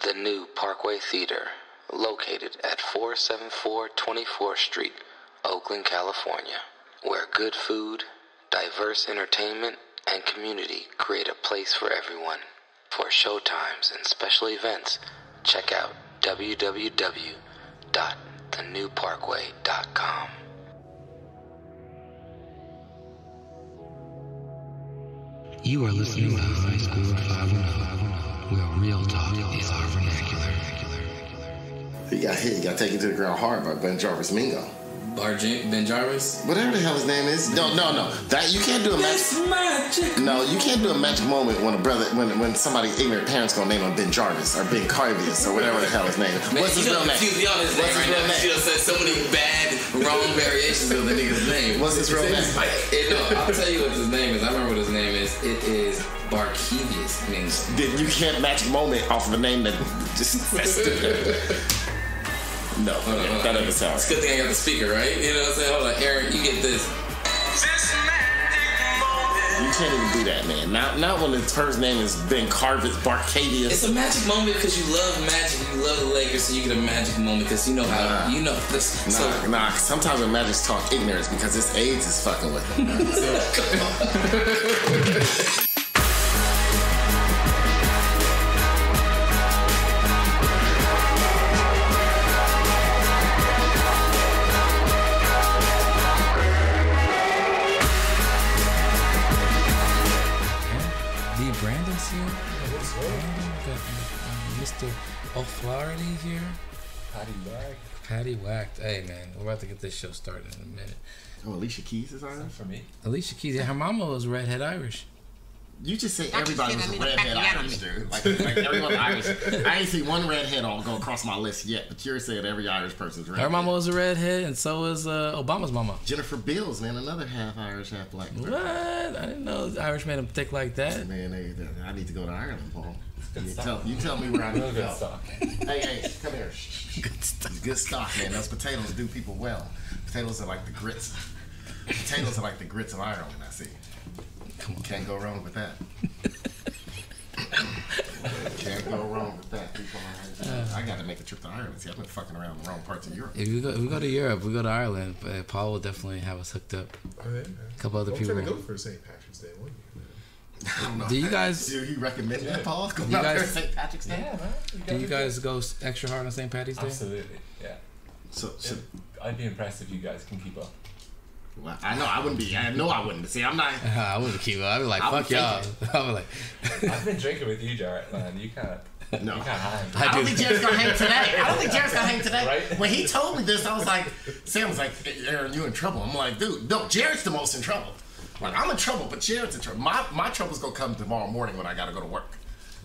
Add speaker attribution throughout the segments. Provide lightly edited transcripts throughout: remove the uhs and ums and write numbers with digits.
Speaker 1: The new Parkway Theater, located at 474 24th Street, Oakland, California, where good food, diverse entertainment, and community create a place for everyone. For showtimes and special events, check out www.thenewparkway.com.
Speaker 2: You are listening to High School 510, where real talk is our vernacular.
Speaker 3: He got hit. He got taken to the ground hard by Ben Jarvis Mingo.
Speaker 4: Ben Jarvis?
Speaker 3: Whatever the hell his name is. No. That you can't do a magic. No, you can't do a magic moment when a brother, when somebody's ignorant parents gonna name him Ben Jarvis or Ben Carvius or whatever the hell his name is. What's his real name?
Speaker 4: What's his real name? You said so many bad, wrong variations of the nigga's name.
Speaker 3: What's his real name?
Speaker 4: I'll tell you what his name is. I remember what his name is. It is Barkevius.
Speaker 3: Then you can't magic moment off of a name that just stupid. No, that doesn't sound.
Speaker 4: It's a good thing I got the speaker, right? You know what I'm saying? Hold on, Aaron, you get this.
Speaker 3: You can't even do that, man. Not when his first name is Ben Carvis Barcadius.
Speaker 4: It's a magic moment because you love magic, you love the Lakers, so you get a magic moment because you know how you know this.
Speaker 3: Sometimes when Magic's talk ignorance because his AIDS is fucking with him.
Speaker 5: Brandon's here. Mr. O'Flaherty here. Paddy Wacked. Hey man, we're about to get this show started in a minute.
Speaker 3: Oh, Alicia Keys is Irish?
Speaker 5: For me. Alicia Keys, yeah, her mama was redhead Irish.
Speaker 3: You just say everybody was a redhead Irish, dude. Like everyone Irish. I ain't see one redhead all go across my list yet, but you're saying every Irish person's redhead.
Speaker 5: Her mama was a redhead, and so was Obama's mama.
Speaker 3: Jennifer Beals, man, another half Irish, half black.
Speaker 5: What? I didn't know Irish made them thick like that.
Speaker 3: Man, I need to go to Ireland, Paul. You tell me where I need to go. Hey, come here.
Speaker 5: Good stuff.
Speaker 3: Good stock, man. Those potatoes do people well. Potatoes are like the grits. Potatoes are like the grits of Ireland, I see. Come on. Can't go wrong with that. Can't go wrong with that. I got to make a trip to Ireland. See, I've been fucking around in the wrong parts of Europe.
Speaker 5: If we go to Europe, we go to Ireland. Paul will definitely have us hooked up.
Speaker 6: Oh, yeah.
Speaker 5: A couple other people.
Speaker 6: I'm trying to go for St. Patrick's Day one year, man.
Speaker 3: I don't know.
Speaker 5: Do you guys?
Speaker 3: Do you recommend that, Paul? Go
Speaker 5: you guys,
Speaker 3: St. Patrick's Day?
Speaker 6: Yeah, man.
Speaker 5: Do you guys go extra hard on St. Patty's Day?
Speaker 7: Absolutely, yeah.
Speaker 3: So
Speaker 7: I'd be impressed if you guys can keep up.
Speaker 3: Well, I know I wouldn't be. I know I wouldn't. See, I'm not.
Speaker 5: I wouldn't keep up. I'd be like, fuck y'all. I'd be like,
Speaker 7: I've been drinking with you, Jarrett, man. You can't.
Speaker 3: No.
Speaker 7: You can't hang.
Speaker 3: I don't think Jared's gonna hang today.
Speaker 7: Right?
Speaker 3: When he told me this, I was like, Sam was like, Aaron, you in trouble. I'm like, dude, no, Jared's the most in trouble. Like, I'm in trouble, but Jared's in trouble. My trouble's gonna come tomorrow morning when I gotta go to work.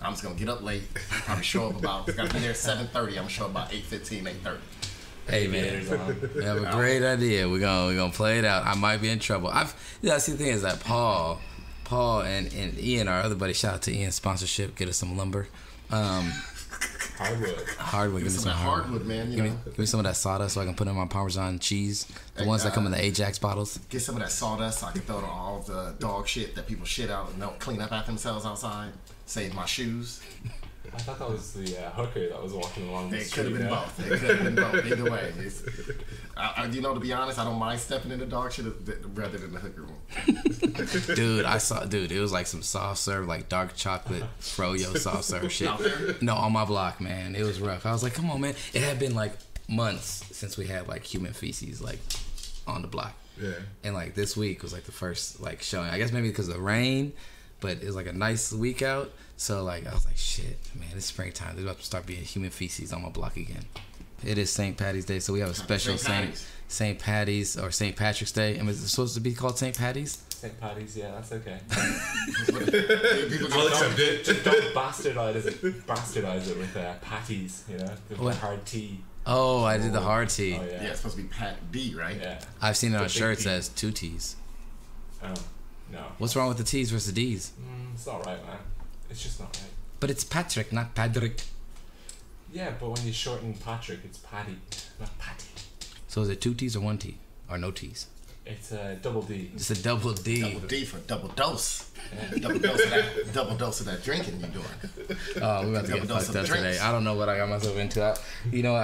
Speaker 3: I'm just gonna get up late, probably show up about, gotta be there at 7:30. I'm gonna show up about 8:15, 8:30.
Speaker 5: hey man, we have a great idea. We're gonna play it out. I might be in trouble. See, the thing is that Paul and Ian, our other buddy, shout out to Ian's sponsorship, get us some lumber. Hardwood. Give me some
Speaker 3: hardwood, man.
Speaker 5: Give me some of that sawdust so I can put in my Parmesan cheese. The ones that come in the Ajax bottles.
Speaker 3: Get some of that sawdust so I can throw it on all the dog shit that people shit out and don't clean up after themselves outside. Save my shoes.
Speaker 7: I thought that was the hooker that was walking along the street.
Speaker 3: It could have been both. It could have been both. Either way. To be honest, I don't mind stepping in the dog shit rather than the hooker one.
Speaker 5: Dude, it was like some soft serve, like dark chocolate froyo soft serve shit.
Speaker 3: Out there?
Speaker 5: No, on my block, man. It was rough. I was like, come on, man. It had been like months since we had like human feces like on the block.
Speaker 6: Yeah.
Speaker 5: And like this week was like the first like showing. I guess maybe because of the rain, but it was like a nice week out. So like I was like, shit, man, it's springtime. There's about to start being human feces on my block again. It is St. Patty's Day, so we have a special St. Patty's or St. Patrick's Day. And is it supposed to be called St. Patty's?
Speaker 7: St. Patty's, yeah, that's okay.
Speaker 6: I'll accept it.
Speaker 7: Don't bastardize it with patties, you know, with the hard T.
Speaker 5: Oh, I did the hard T.
Speaker 7: Oh, yeah.
Speaker 3: Yeah, it's supposed to be Pat D, right?
Speaker 7: Yeah.
Speaker 5: I've seen it on shirts as 2 T's.
Speaker 7: Oh, no.
Speaker 5: What's wrong with the T's versus the D's?
Speaker 7: It's not right, man. It's just not right.
Speaker 5: But it's Patrick, not Patrick.
Speaker 7: Yeah, but when you shorten Patrick, it's Paddy, not Patty.
Speaker 5: So is it 2 T's or 1 T? Or no T's?
Speaker 7: It's a double D.
Speaker 5: It's a double D.
Speaker 3: Double D for double dose.
Speaker 7: Yeah.
Speaker 3: Double dose of that drinking you're doing.
Speaker 5: Oh, we're about to get fucked up today. I don't know what I got myself into. I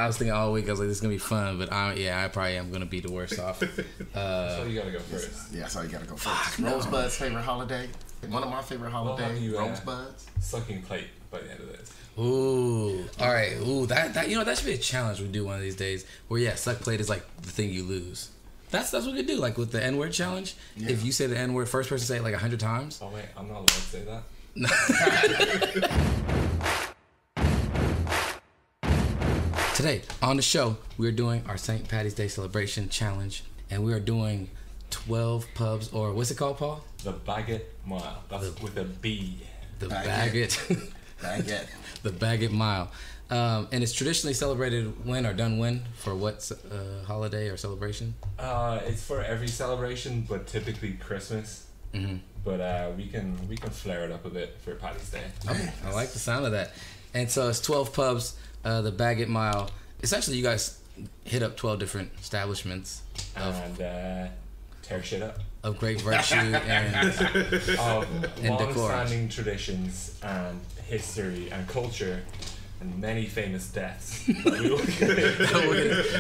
Speaker 5: was thinking all week, I was like, this is going to be fun, but I probably am going to be the worst off.
Speaker 7: So you got to go first.
Speaker 3: Yeah, so you got to go first. Rosebud's favorite holiday. One of my favorite holidays, Rosebuds.
Speaker 7: Sucking plate by the end of this.
Speaker 5: Ooh, all right. Ooh, that should be a challenge we do one of these days. Where suck plate is like the thing you lose. That's what we do. Like with the N-word challenge. Yeah. If you say the N-word, first person say it like 100 times.
Speaker 7: Oh wait, I'm not allowed to say that.
Speaker 5: Today on the show, we're doing our St. Paddy's Day celebration challenge, and we are doing 12 pubs, or what's it called, Paul?
Speaker 7: The Bagot Mile. That's with a B.
Speaker 5: The Bagot.
Speaker 3: Baguette.
Speaker 5: The Bagot Mile. And it's traditionally celebrated when for what holiday or celebration?
Speaker 7: It's for every celebration, but typically Christmas. Mm-hmm. But we can flare it up a bit for Paddy's Day.
Speaker 5: Okay, I like the sound of that. And so it's 12 pubs, the Bagot Mile. Essentially, you guys hit up 12 different establishments
Speaker 7: and tear shit up.
Speaker 5: Of great virtue and
Speaker 7: long-standing traditions and history and culture. And many famous deaths.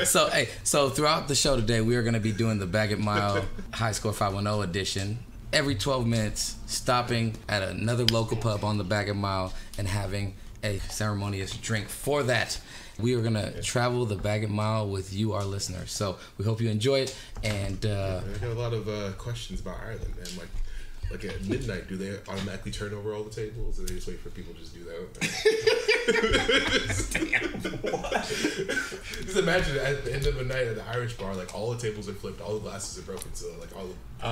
Speaker 5: So throughout the show today, we are going to be doing the Bagot Mile High Score 510 edition. Every 12 minutes, stopping at another local pub on the Bagot Mile and having a ceremonious drink. For that, we are going to travel the Bagot Mile with you, our listeners. So we hope you enjoy it. And
Speaker 6: I got a lot of questions about Ireland, man. Like at midnight, do they automatically turn over all the tables, or they just wait for people to just do that? Just imagine at the end of the night at the Irish bar, like all the tables are flipped, all the glasses are broken, so like all.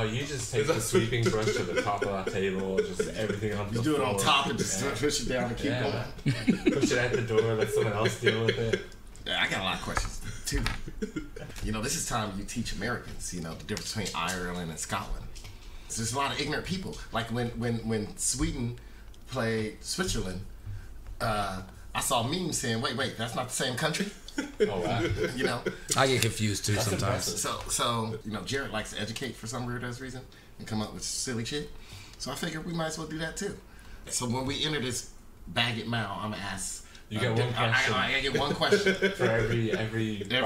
Speaker 7: You just take the sweeping brush to the top of that table, just everything on the floor.
Speaker 3: You do it on top and just push it down and keep going.
Speaker 7: Push it at the door, let someone else deal with it.
Speaker 3: Yeah, I got a lot of questions too. This is time you teach Americans, the difference between Ireland and Scotland. So there's a lot of ignorant people. Like when Sweden played Switzerland, I saw memes saying, wait, that's not the same country?
Speaker 7: Oh, wow.
Speaker 5: I get confused too sometimes.
Speaker 3: So Jared likes to educate for some weird ass reason and come up with silly shit. So I figured we might as well do that too. So when we enter this Bagot Mile, I'm gonna ask.
Speaker 7: You get one question.
Speaker 3: I get one question
Speaker 7: for every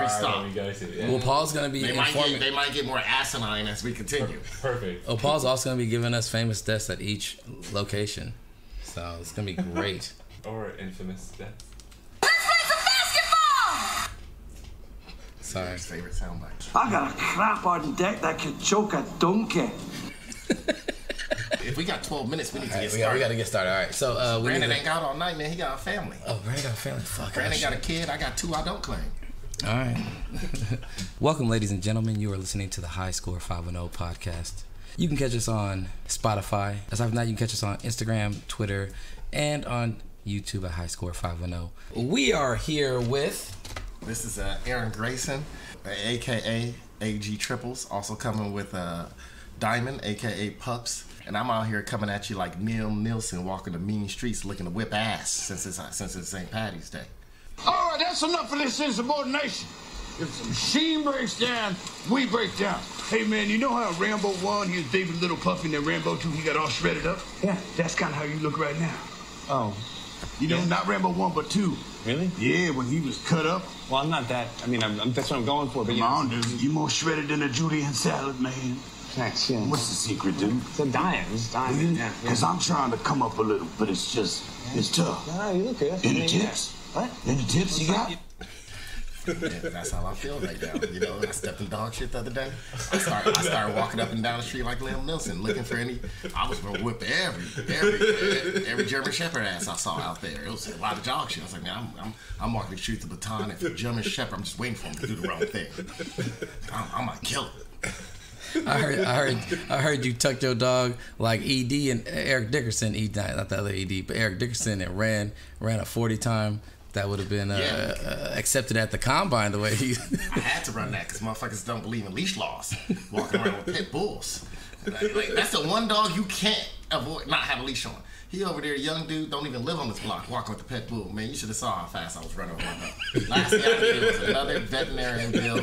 Speaker 3: stop
Speaker 7: we go to. Yeah.
Speaker 5: Well, Paul's gonna be.
Speaker 3: They might get more asinine as we continue.
Speaker 7: Perfect.
Speaker 5: Oh, Paul's also gonna be giving us famous deaths at each location, so it's gonna be great.
Speaker 7: Or infamous deaths.
Speaker 8: Let's play some basketball!
Speaker 3: Sorry. His favorite soundbite.
Speaker 9: I got a crap on deck that can choke a donkey.
Speaker 3: If we got 12 minutes, we need to get
Speaker 5: started. We got to get started. All right. So
Speaker 3: Brandon ain't got all night, man. He got a family.
Speaker 5: Oh, Brandon got a family. Fuck.
Speaker 3: Brandon got a kid. I got 2 I don't claim.
Speaker 5: All right. Welcome, ladies and gentlemen. You are listening to the High Score 510 podcast. You can catch us on Spotify. Aside from that, you can catch us on Instagram, Twitter, and on YouTube at High Score 510. We are here with...
Speaker 3: This is Aaron Grayson, a.k.a. AG Triples, also coming with Diamond, a.k.a. Pups. And I'm out here coming at you like Neil Nielsen walking the mean streets looking to whip ass since it's St. Paddy's Day.
Speaker 10: All right, that's enough of this insubordination. If the machine breaks down, we break down. Hey, man, you know how Rambo 1, he was David Little Puppy, and then Rambo 2, he got all shredded up? Yeah, that's kind of how you look right now.
Speaker 11: Oh.
Speaker 10: You know, not Rambo 1, but 2.
Speaker 11: Really?
Speaker 10: Yeah, when he was cut up.
Speaker 11: Well, I'm not that. I mean, that's what I'm going for, but
Speaker 10: Come on, dude. You more shredded than a Julian salad, man.
Speaker 11: Thanks, yeah.
Speaker 10: What's the secret, dude?
Speaker 11: It's a diet. It's diet. Yeah.
Speaker 10: Because I'm trying to come up a little, but it's just, it's tough.
Speaker 11: No, you look good.
Speaker 10: Any tips? What? Any tips you got?
Speaker 3: Yeah, that's how I feel right now. I stepped in dog shit the other day. I started walking up and down the street like Lil Nielsen, looking for any. I was gonna whip every German Shepherd ass I saw out there. It was a lot of dog shit. I was like, man, I'm walking the streets of baton, and for German Shepherd, I'm just waiting for him to do the wrong thing. I'm gonna kill him.
Speaker 5: I heard you tucked your dog like ED and Eric Dickerson. Not the other ED, but Eric Dickerson, and ran a 40 time. That would have been accepted at the combine the way he...
Speaker 3: I had to run that because motherfuckers don't believe in leash laws. Walking around with pit bulls. Like, that's the one dog you can't avoid not have a leash on. He over there, young dude, don't even live on this block, walking with the pet bull. Man, you should have saw how fast I was running with my dog. Last thing I needed was another veterinarian bill,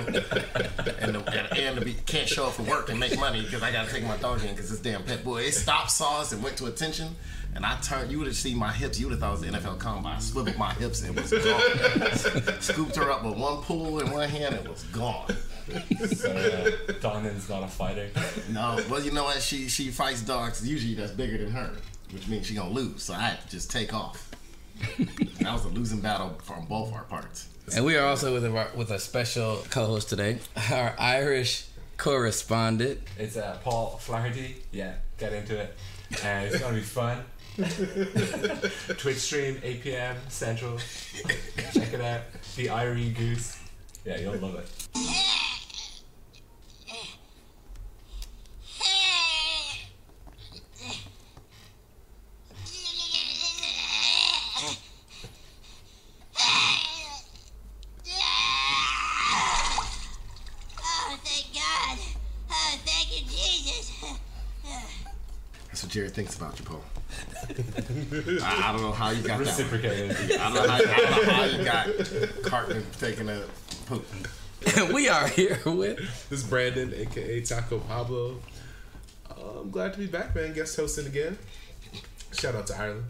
Speaker 3: and can't show up for work and make money because I got to take my dog in because this damn pet bull. It stopped, saw us, and went to attention. And I turned, you would have seen my hips. You would have thought it was the NFL Combine. I swiveled my hips and it was gone. Scooped her up with one pull in one hand and it was gone.
Speaker 7: So, Donovan's not a fighter?
Speaker 3: No, well, you know what? She fights dogs usually that's bigger than her, which means she's going to lose. So I had to just take off. That was a losing battle from both our parts.
Speaker 5: And we are also with a special co-host today, our Irish correspondent.
Speaker 7: It's Paul Flaherty. Yeah, get into it. It's going to be fun. Twitch stream, 8 p.m. Central. Check it out. The Irie Goose. Yeah, you'll love it.
Speaker 3: That's what Jared thinks about you, Paul. I don't know how you got
Speaker 7: reciprocated.
Speaker 3: That one. I don't know how you got Cartman taking a poop.
Speaker 5: We are here with...
Speaker 6: This is Brandon, a.k.a. Taco Pablo. I'm glad to be back, man. Guest hosting again. Shout out to Ireland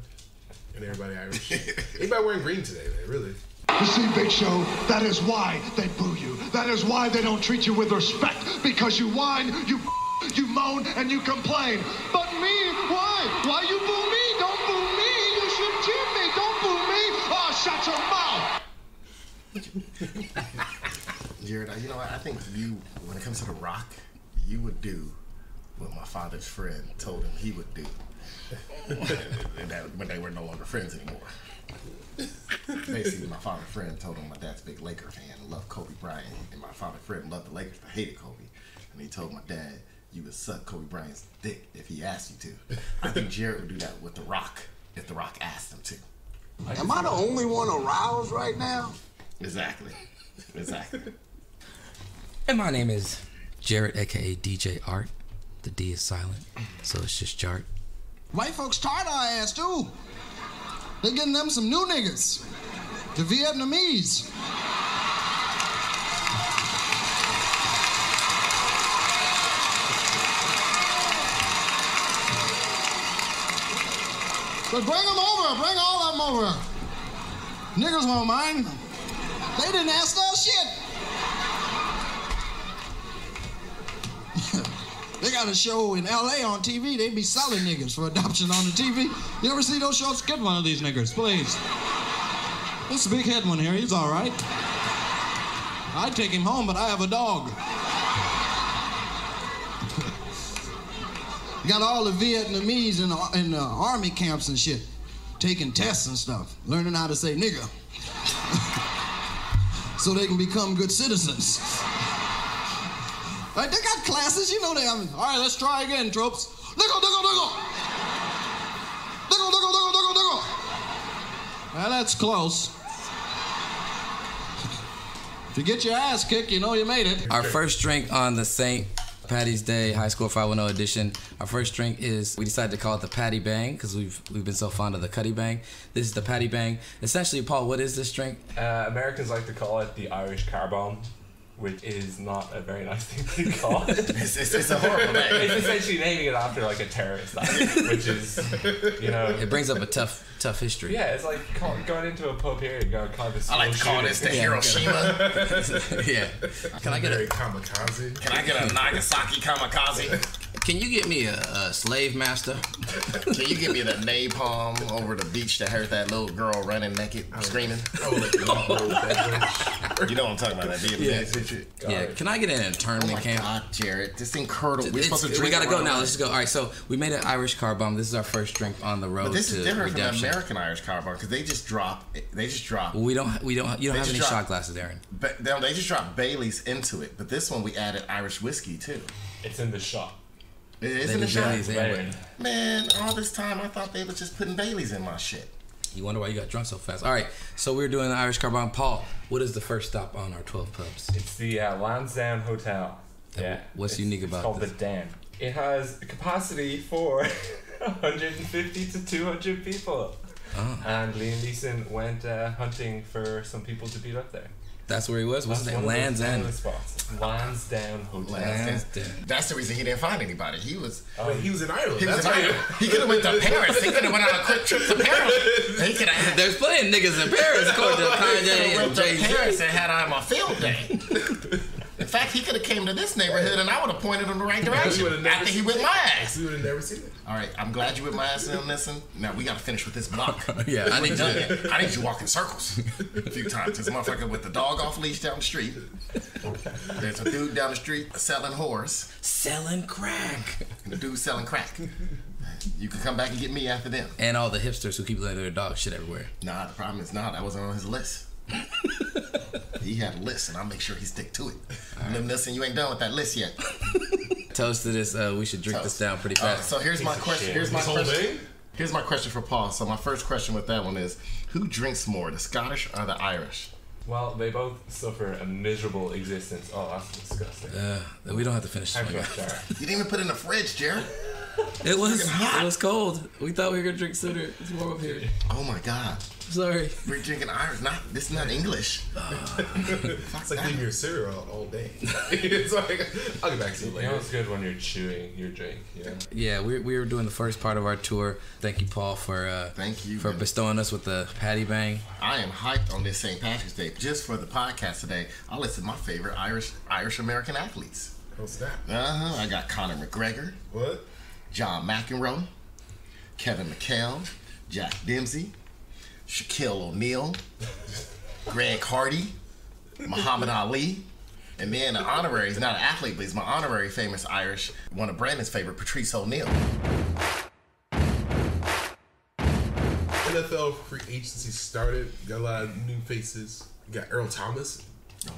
Speaker 6: and everybody Irish. Anybody wearing green today, man, really.
Speaker 10: You see, Big Show, that is why they boo you. That is why they don't treat you with respect. Because you whine, you moan, and you complain. But me, why? Why you boo me? Don't boo me. You should cheer me. Don't boo me. Oh, shut your mouth.
Speaker 3: Jared, you know what? I think you, when it comes to The Rock, you would do what my father's friend told him he would do. When they were no longer friends anymore. Basically, my father's friend told him my dad's a big Laker fan and loved Kobe Bryant. And my father's friend loved the Lakers but hated Kobe. And he told my dad, you would suck Kobe Bryant's dick if he asked you to. I think Jared would do that with The Rock if The Rock asked him to.
Speaker 12: Am I the only one aroused right now?
Speaker 3: Exactly.
Speaker 5: And my name is Jared, a.k.a. DJarTT. The D is silent, so it's just Jart.
Speaker 12: White folks tired of our ass, too. They're getting them some new niggas. The Vietnamese. But bring them over. Bring all of them over. Niggas won't mind. They didn't ask us shit. They got a show in L.A. on TV. They be selling niggas for adoption on the TV. You ever see those shows? Get one of these niggas, please. This big head one here, he's all right. I'd take him home, but I have a dog. You got all the Vietnamese in the army camps and shit, taking tests and stuff, learning how to say nigga. So they can become good citizens. Right, they got classes, you know they have. All right, let's try again, tropes. Diggle, diggle, diggle. Diggle, diggle, diggle, diggle, diggle. Well, that's close. If you get your ass kicked, you know you made it.
Speaker 5: Our first drink on the St. Paddy's Day High Score 510 edition. Our first drink is, we decided to call it the Paddy Bang because we've been so fond of the Cuddy Bang. This is the Paddy Bang. Essentially, Paul, what is this drink?
Speaker 7: Americans like to call it the Irish Car Bomb, which is not a very nice thing to call it.
Speaker 3: It's a horrible name.
Speaker 7: It's essentially naming it after like a terrorist act, which is, you know...
Speaker 5: It brings up a tough history.
Speaker 7: Yeah, it's like going into a pub here and going, call this...
Speaker 3: I like to call this the Hiroshima.
Speaker 5: Yeah. Can I get a
Speaker 6: kamikaze?
Speaker 3: Can I get a Nagasaki kamikaze?
Speaker 5: Can you get me a slave master?
Speaker 3: Can you give me the napalm over the beach that hurt that little girl running naked, screaming?
Speaker 6: I would like to
Speaker 3: You know what I'm talking about, that Vietnamese picture?
Speaker 5: Yeah. Can I get an internment camp?
Speaker 3: God, Jared, this thing curdled. We're supposed to drink.
Speaker 5: We gotta go now. Let's just go. All right, so we made an Irish car bomb. This is our first drink on the road.
Speaker 3: But this is different
Speaker 5: redemption.
Speaker 3: from the American Irish car bomb because they just drop.
Speaker 5: Well, you don't have any shot glasses, Aaron.
Speaker 3: But they just drop Bailey's into it. But this one we added Irish whiskey too.
Speaker 7: It's in the shot.
Speaker 3: It is in the shot.
Speaker 7: Right.
Speaker 3: Man, all this time I thought they were just putting Bailey's in my shit.
Speaker 5: You wonder why you got drunk so fast. All right, so we're doing the Irish car bomb. Paul, what is the first stop on our 12 pubs?
Speaker 7: It's the Lansdowne Hotel. Yeah.
Speaker 5: What's unique about
Speaker 7: this? It's called
Speaker 5: this?
Speaker 7: the Den. It has a capacity for 150 to 200 people.
Speaker 5: Oh.
Speaker 7: And Liam Neeson went hunting for some people to beat up there.
Speaker 5: That's where he was? What's his name? Land's End.
Speaker 7: Lansdowne Hotel.
Speaker 3: That's the reason he didn't find anybody. He was
Speaker 6: he was in Ireland.
Speaker 3: He could have went to Paris. He could have went on a quick trip to Paris.
Speaker 5: There's plenty of niggas in Paris according to Kanye and Jay-Z.
Speaker 3: Paris and had him a field day. In fact, he could have came to this neighborhood and I would have pointed him the right direction after he whipped my ass.
Speaker 6: We would have never seen it.
Speaker 3: All right, I'm glad you whipped my ass on this one. Now we got to finish with this block.
Speaker 5: Yeah, I need
Speaker 3: you walk in circles a few times. This motherfucker with the dog off leash down the street. There's a dude down the street selling whores.
Speaker 5: Selling crack.
Speaker 3: And the dude selling crack. You can come back and get me after them.
Speaker 5: And all the hipsters who keep letting their dog shit everywhere.
Speaker 3: Nah, the problem is that wasn't on his list. He had a list, and I'll make sure he stick to it. Right. Listen, you ain't done with that list yet.
Speaker 5: Toast to this. We should drink this down pretty fast.
Speaker 3: So here's my question. Here's my question for Paul. So my first question with that one is, who drinks more, the Scottish or the Irish?
Speaker 7: Well, they both suffer a miserable existence. Oh, that's disgusting.
Speaker 5: We don't have to finish this one.
Speaker 3: You didn't even put it in the fridge, Jared.
Speaker 5: It was cold. We thought we were gonna drink sooner. It's warm up here.
Speaker 3: Oh my God.
Speaker 5: Sorry.
Speaker 3: We're drinking Irish. This is not English.
Speaker 6: It's like leaving your cereal out all day. It's like, I'll get back to you later.
Speaker 7: You know it's good when you're chewing your drink.
Speaker 5: Yeah, we were doing the first part of our tour. Thank you, Paul, for bestowing us with the Paddy Bang.
Speaker 3: I am hyped on this St. Patrick's Day. Just for the podcast today, I listed my favorite Irish American athletes.
Speaker 6: What's that?
Speaker 3: I got Conor McGregor.
Speaker 6: What?
Speaker 3: John McEnroe, Kevin McHale, Jack Dempsey, Shaquille O'Neal, Greg Hardy, Muhammad Ali, and then an honorary, he's not an athlete, but he's my honorary famous Irish, one of Brandon's favorite, Patrice O'Neal.
Speaker 6: NFL free agency started, got a lot of new faces. You got Earl Thomas,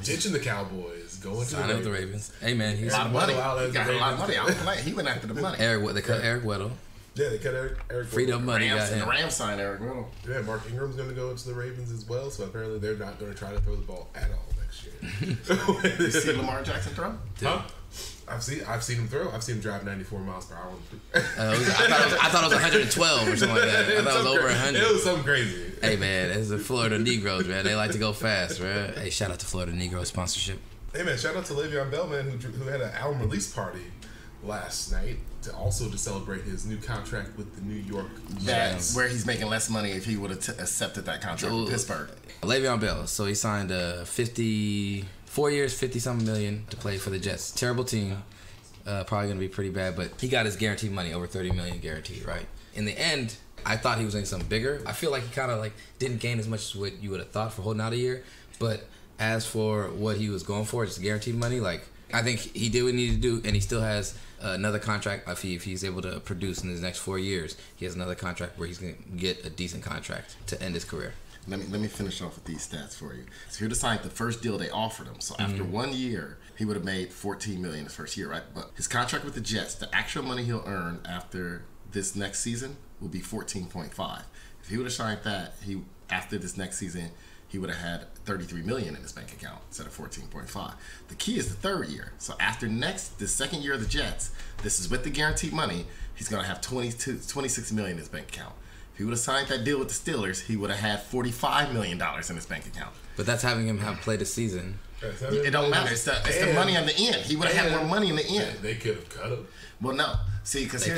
Speaker 6: ditching the Cowboys, going to the
Speaker 5: Ravens. Hey man, he's
Speaker 3: a lot of money. He got a lot of money. I don't play. He went after the money.
Speaker 5: They cut Eric Weddle.
Speaker 6: Yeah, they cut Eric Weddle.
Speaker 5: Freedom money.
Speaker 3: The Rams signed Eric Weddle.
Speaker 6: Yeah, Mark Ingram's going to go into the Ravens as well, so apparently they're not going to try to throw the ball at all next year.
Speaker 3: You see Lamar Jackson throw?
Speaker 6: Huh? I've seen him throw. I've seen him drive 94 miles per hour.
Speaker 5: I thought it was 112 or something like that. I thought it was over 100.
Speaker 6: It was something crazy.
Speaker 5: Hey man, it's the Florida Negroes, man. They like to go fast, right? Hey, shout out to Florida Negro sponsorship.
Speaker 6: Hey man, shout out to Le'Veon Bell, man, who had an album release party last night to celebrate his new contract with the New York Jets.
Speaker 3: That's where he's making less money if he would have accepted that contract with Pittsburgh.
Speaker 5: Le'Veon Bell, so he signed 4 years, 50-something million to play for the Jets. Terrible team. Probably going to be pretty bad, but he got his guaranteed money, over $30 million guaranteed, right? In the end, I thought he was getting something bigger. I feel like he kind of didn't gain as much as what you would have thought for holding out a year, but as for what he was going for, just guaranteed money, I think he did what he needed to do, and he still has another contract. If he's able to produce in his next 4 years, he has another contract where he's going to get a decent contract to end his career.
Speaker 3: Let me finish off with these stats for you. So he would have signed the first deal they offered him. So after 1 year, he would have made $14 million his first year, right? But his contract with the Jets, the actual money he'll earn after this next season will be $14.5. If he would have signed that, after this next season, he would have had $33 million in his bank account instead of $14.5. The key is the third year. So after the second year of the Jets, this is with the guaranteed money, he's going to have $26 million in his bank account. If he would have signed that deal with the Steelers, he would have had $45 million in his bank account.
Speaker 5: But that's having him played a season.
Speaker 3: It don't matter. It's the money on the end. He would have had more money in the end.
Speaker 6: They could have cut him.
Speaker 3: Well, no. See, because they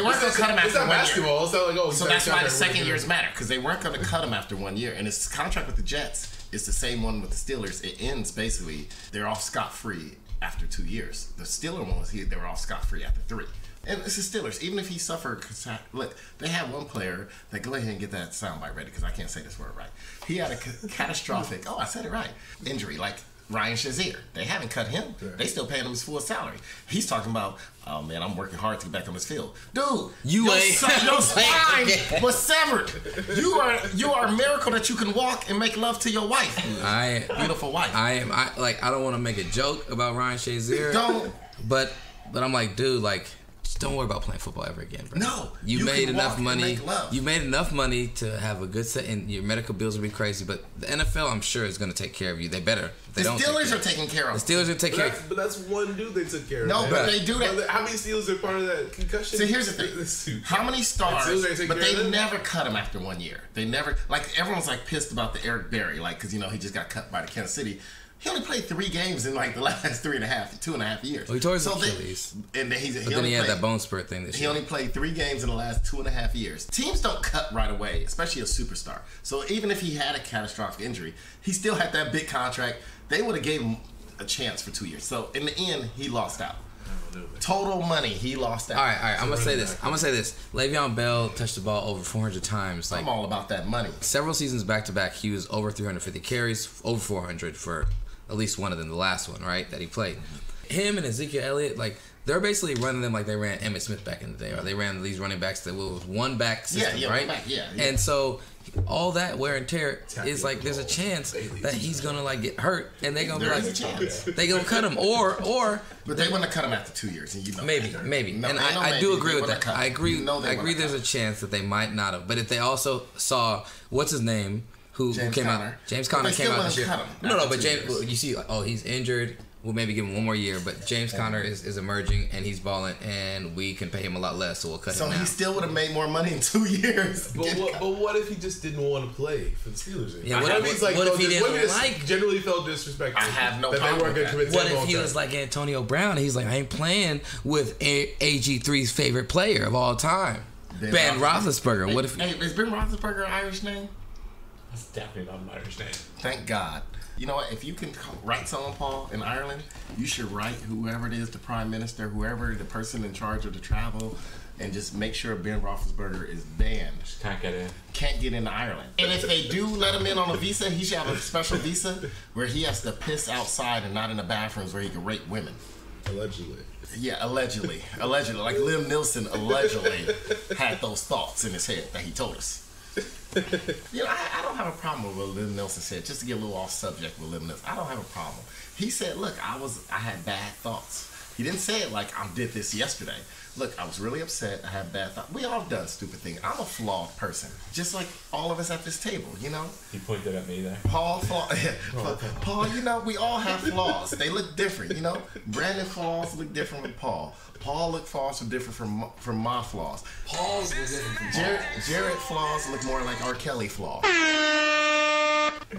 Speaker 3: weren't going to cut him after 1 year.
Speaker 6: Basketball. It's not like,
Speaker 3: so that's why the second years matter, because they weren't going to cut him after 1 year. And his contract with the Jets is the same one with the Steelers. It ends basically, they're off scot-free after 2 years. The Steeler one was they were off scot-free after 3. And it's the Steelers. Even if he suffered, look, they had one player that, go ahead and get that soundbite ready because I can't say this word right. He had a catastrophic, I said it right, injury, like Ryan Shazier. They haven't cut him. Yeah. They still paying him his full salary. He's talking about, oh man, I'm working hard to get back on this field. Dude, your spine was severed. You are a miracle that you can walk and make love to your wife. Beautiful wife.
Speaker 5: I don't want to make a joke about Ryan Shazier.
Speaker 3: Don't.
Speaker 5: But I'm like, dude, don't worry about playing football ever again, bro.
Speaker 3: No,
Speaker 5: you made
Speaker 3: can
Speaker 5: enough
Speaker 3: walk and
Speaker 5: money.
Speaker 3: make love.
Speaker 5: You made enough money to have a good set, and your medical bills will be crazy. But the NFL, I'm sure, is going to take care of you. They better. They
Speaker 3: The
Speaker 5: don't.
Speaker 3: Steelers are taking care of.
Speaker 5: The Steelers are taking care.
Speaker 6: But that's one dude they took care of.
Speaker 3: No,
Speaker 6: man.
Speaker 3: but they do that.
Speaker 6: How many Steelers are part of that concussion?
Speaker 3: See, here's the thing. How many stars? But they never cut him after 1 year. They never, like, everyone's like pissed about the Eric Berry, like, because, you know, he just got cut by the Kansas City. He only played 3 games in like the last 2.5 years.
Speaker 5: Well, he tore his Achilles.
Speaker 3: And then
Speaker 5: but then he had that bone spurt thing this year.
Speaker 3: He only played 3 games in the last 2.5 years. Teams don't cut right away, especially a superstar. So even if he had a catastrophic injury, he still had that big contract. They would have gave him a chance for 2 years. So in the end, he lost out. Total money, he lost out.
Speaker 5: All right. I'm gonna say this. Le'Veon Bell touched the ball over 400 times. Like,
Speaker 3: I'm all about that money.
Speaker 5: Several seasons back to back, he was over 350 carries, over 400 for at least one of them, the last one, right, that he played. Him and Ezekiel Elliott, like, they're basically running them like they ran Emmitt Smith back in the day, or they ran these running backs that was one back system, right?
Speaker 3: Yeah.
Speaker 5: And so all that wear and tear is like there's a chance that he's gonna like get hurt, and they're gonna be like, they gonna cut him, or
Speaker 3: but they wouldn't have cut him after 2 years, and you know
Speaker 5: maybe,
Speaker 3: No,
Speaker 5: and I do agree with that. I agree. I agree. There's a chance that they might not have, but if they also saw what's his name. Who came out? James Conner came out this year. No, but James, you see, he's injured. We'll maybe give him 1 more year, but James Conner is emerging and he's balling, and we can pay him a lot less, so we'll cut him now.
Speaker 3: So he still would have made more money in 2 years.
Speaker 6: But what if he just didn't want to play for the Steelers?
Speaker 5: Yeah, what if he didn't like?
Speaker 6: Generally felt disrespectful.
Speaker 3: I have no
Speaker 6: that
Speaker 3: problem
Speaker 6: they weren't
Speaker 3: with
Speaker 6: going to
Speaker 3: that.
Speaker 6: commit.
Speaker 5: What if he was like Antonio Brown? He's like, I ain't playing with AG3's favorite player of all time, Ben Roethlisberger. What if?
Speaker 3: Hey, is Ben Roethlisberger an Irish name?
Speaker 7: That's definitely not an Irish name.
Speaker 3: Thank God. You know what? If you can write someone, Paul, in Ireland, you should write whoever it is, the prime minister, whoever the person in charge of the travel, and just make sure Ben Roethlisberger is banned.
Speaker 7: Can't get in.
Speaker 3: Can't get into Ireland. And if they do let him in on a visa, he should have a special visa where he has to piss outside and not in the bathrooms where he can rape women.
Speaker 6: Allegedly.
Speaker 3: Yeah, allegedly. Allegedly. Like Liam Neeson allegedly had those thoughts in his head that he told us. You know, I don't have a problem with what Liam Neeson said. Just to get a little off subject with Liam Neeson, I don't have a problem. He said, look, I had bad thoughts. He didn't say it like I did this yesterday. Look, I was really upset. I had bad thoughts. We all done stupid things. I'm a flawed person, just like all of us at this table, you know?
Speaker 7: He pointed at me there.
Speaker 3: Paul, you know, we all have flaws. They look different, you know? Brandon flaws look different from Paul. Paul look flaws are different from my flaws.
Speaker 5: Paul's look different from
Speaker 3: Jared flaws look more like R. Kelly flaws.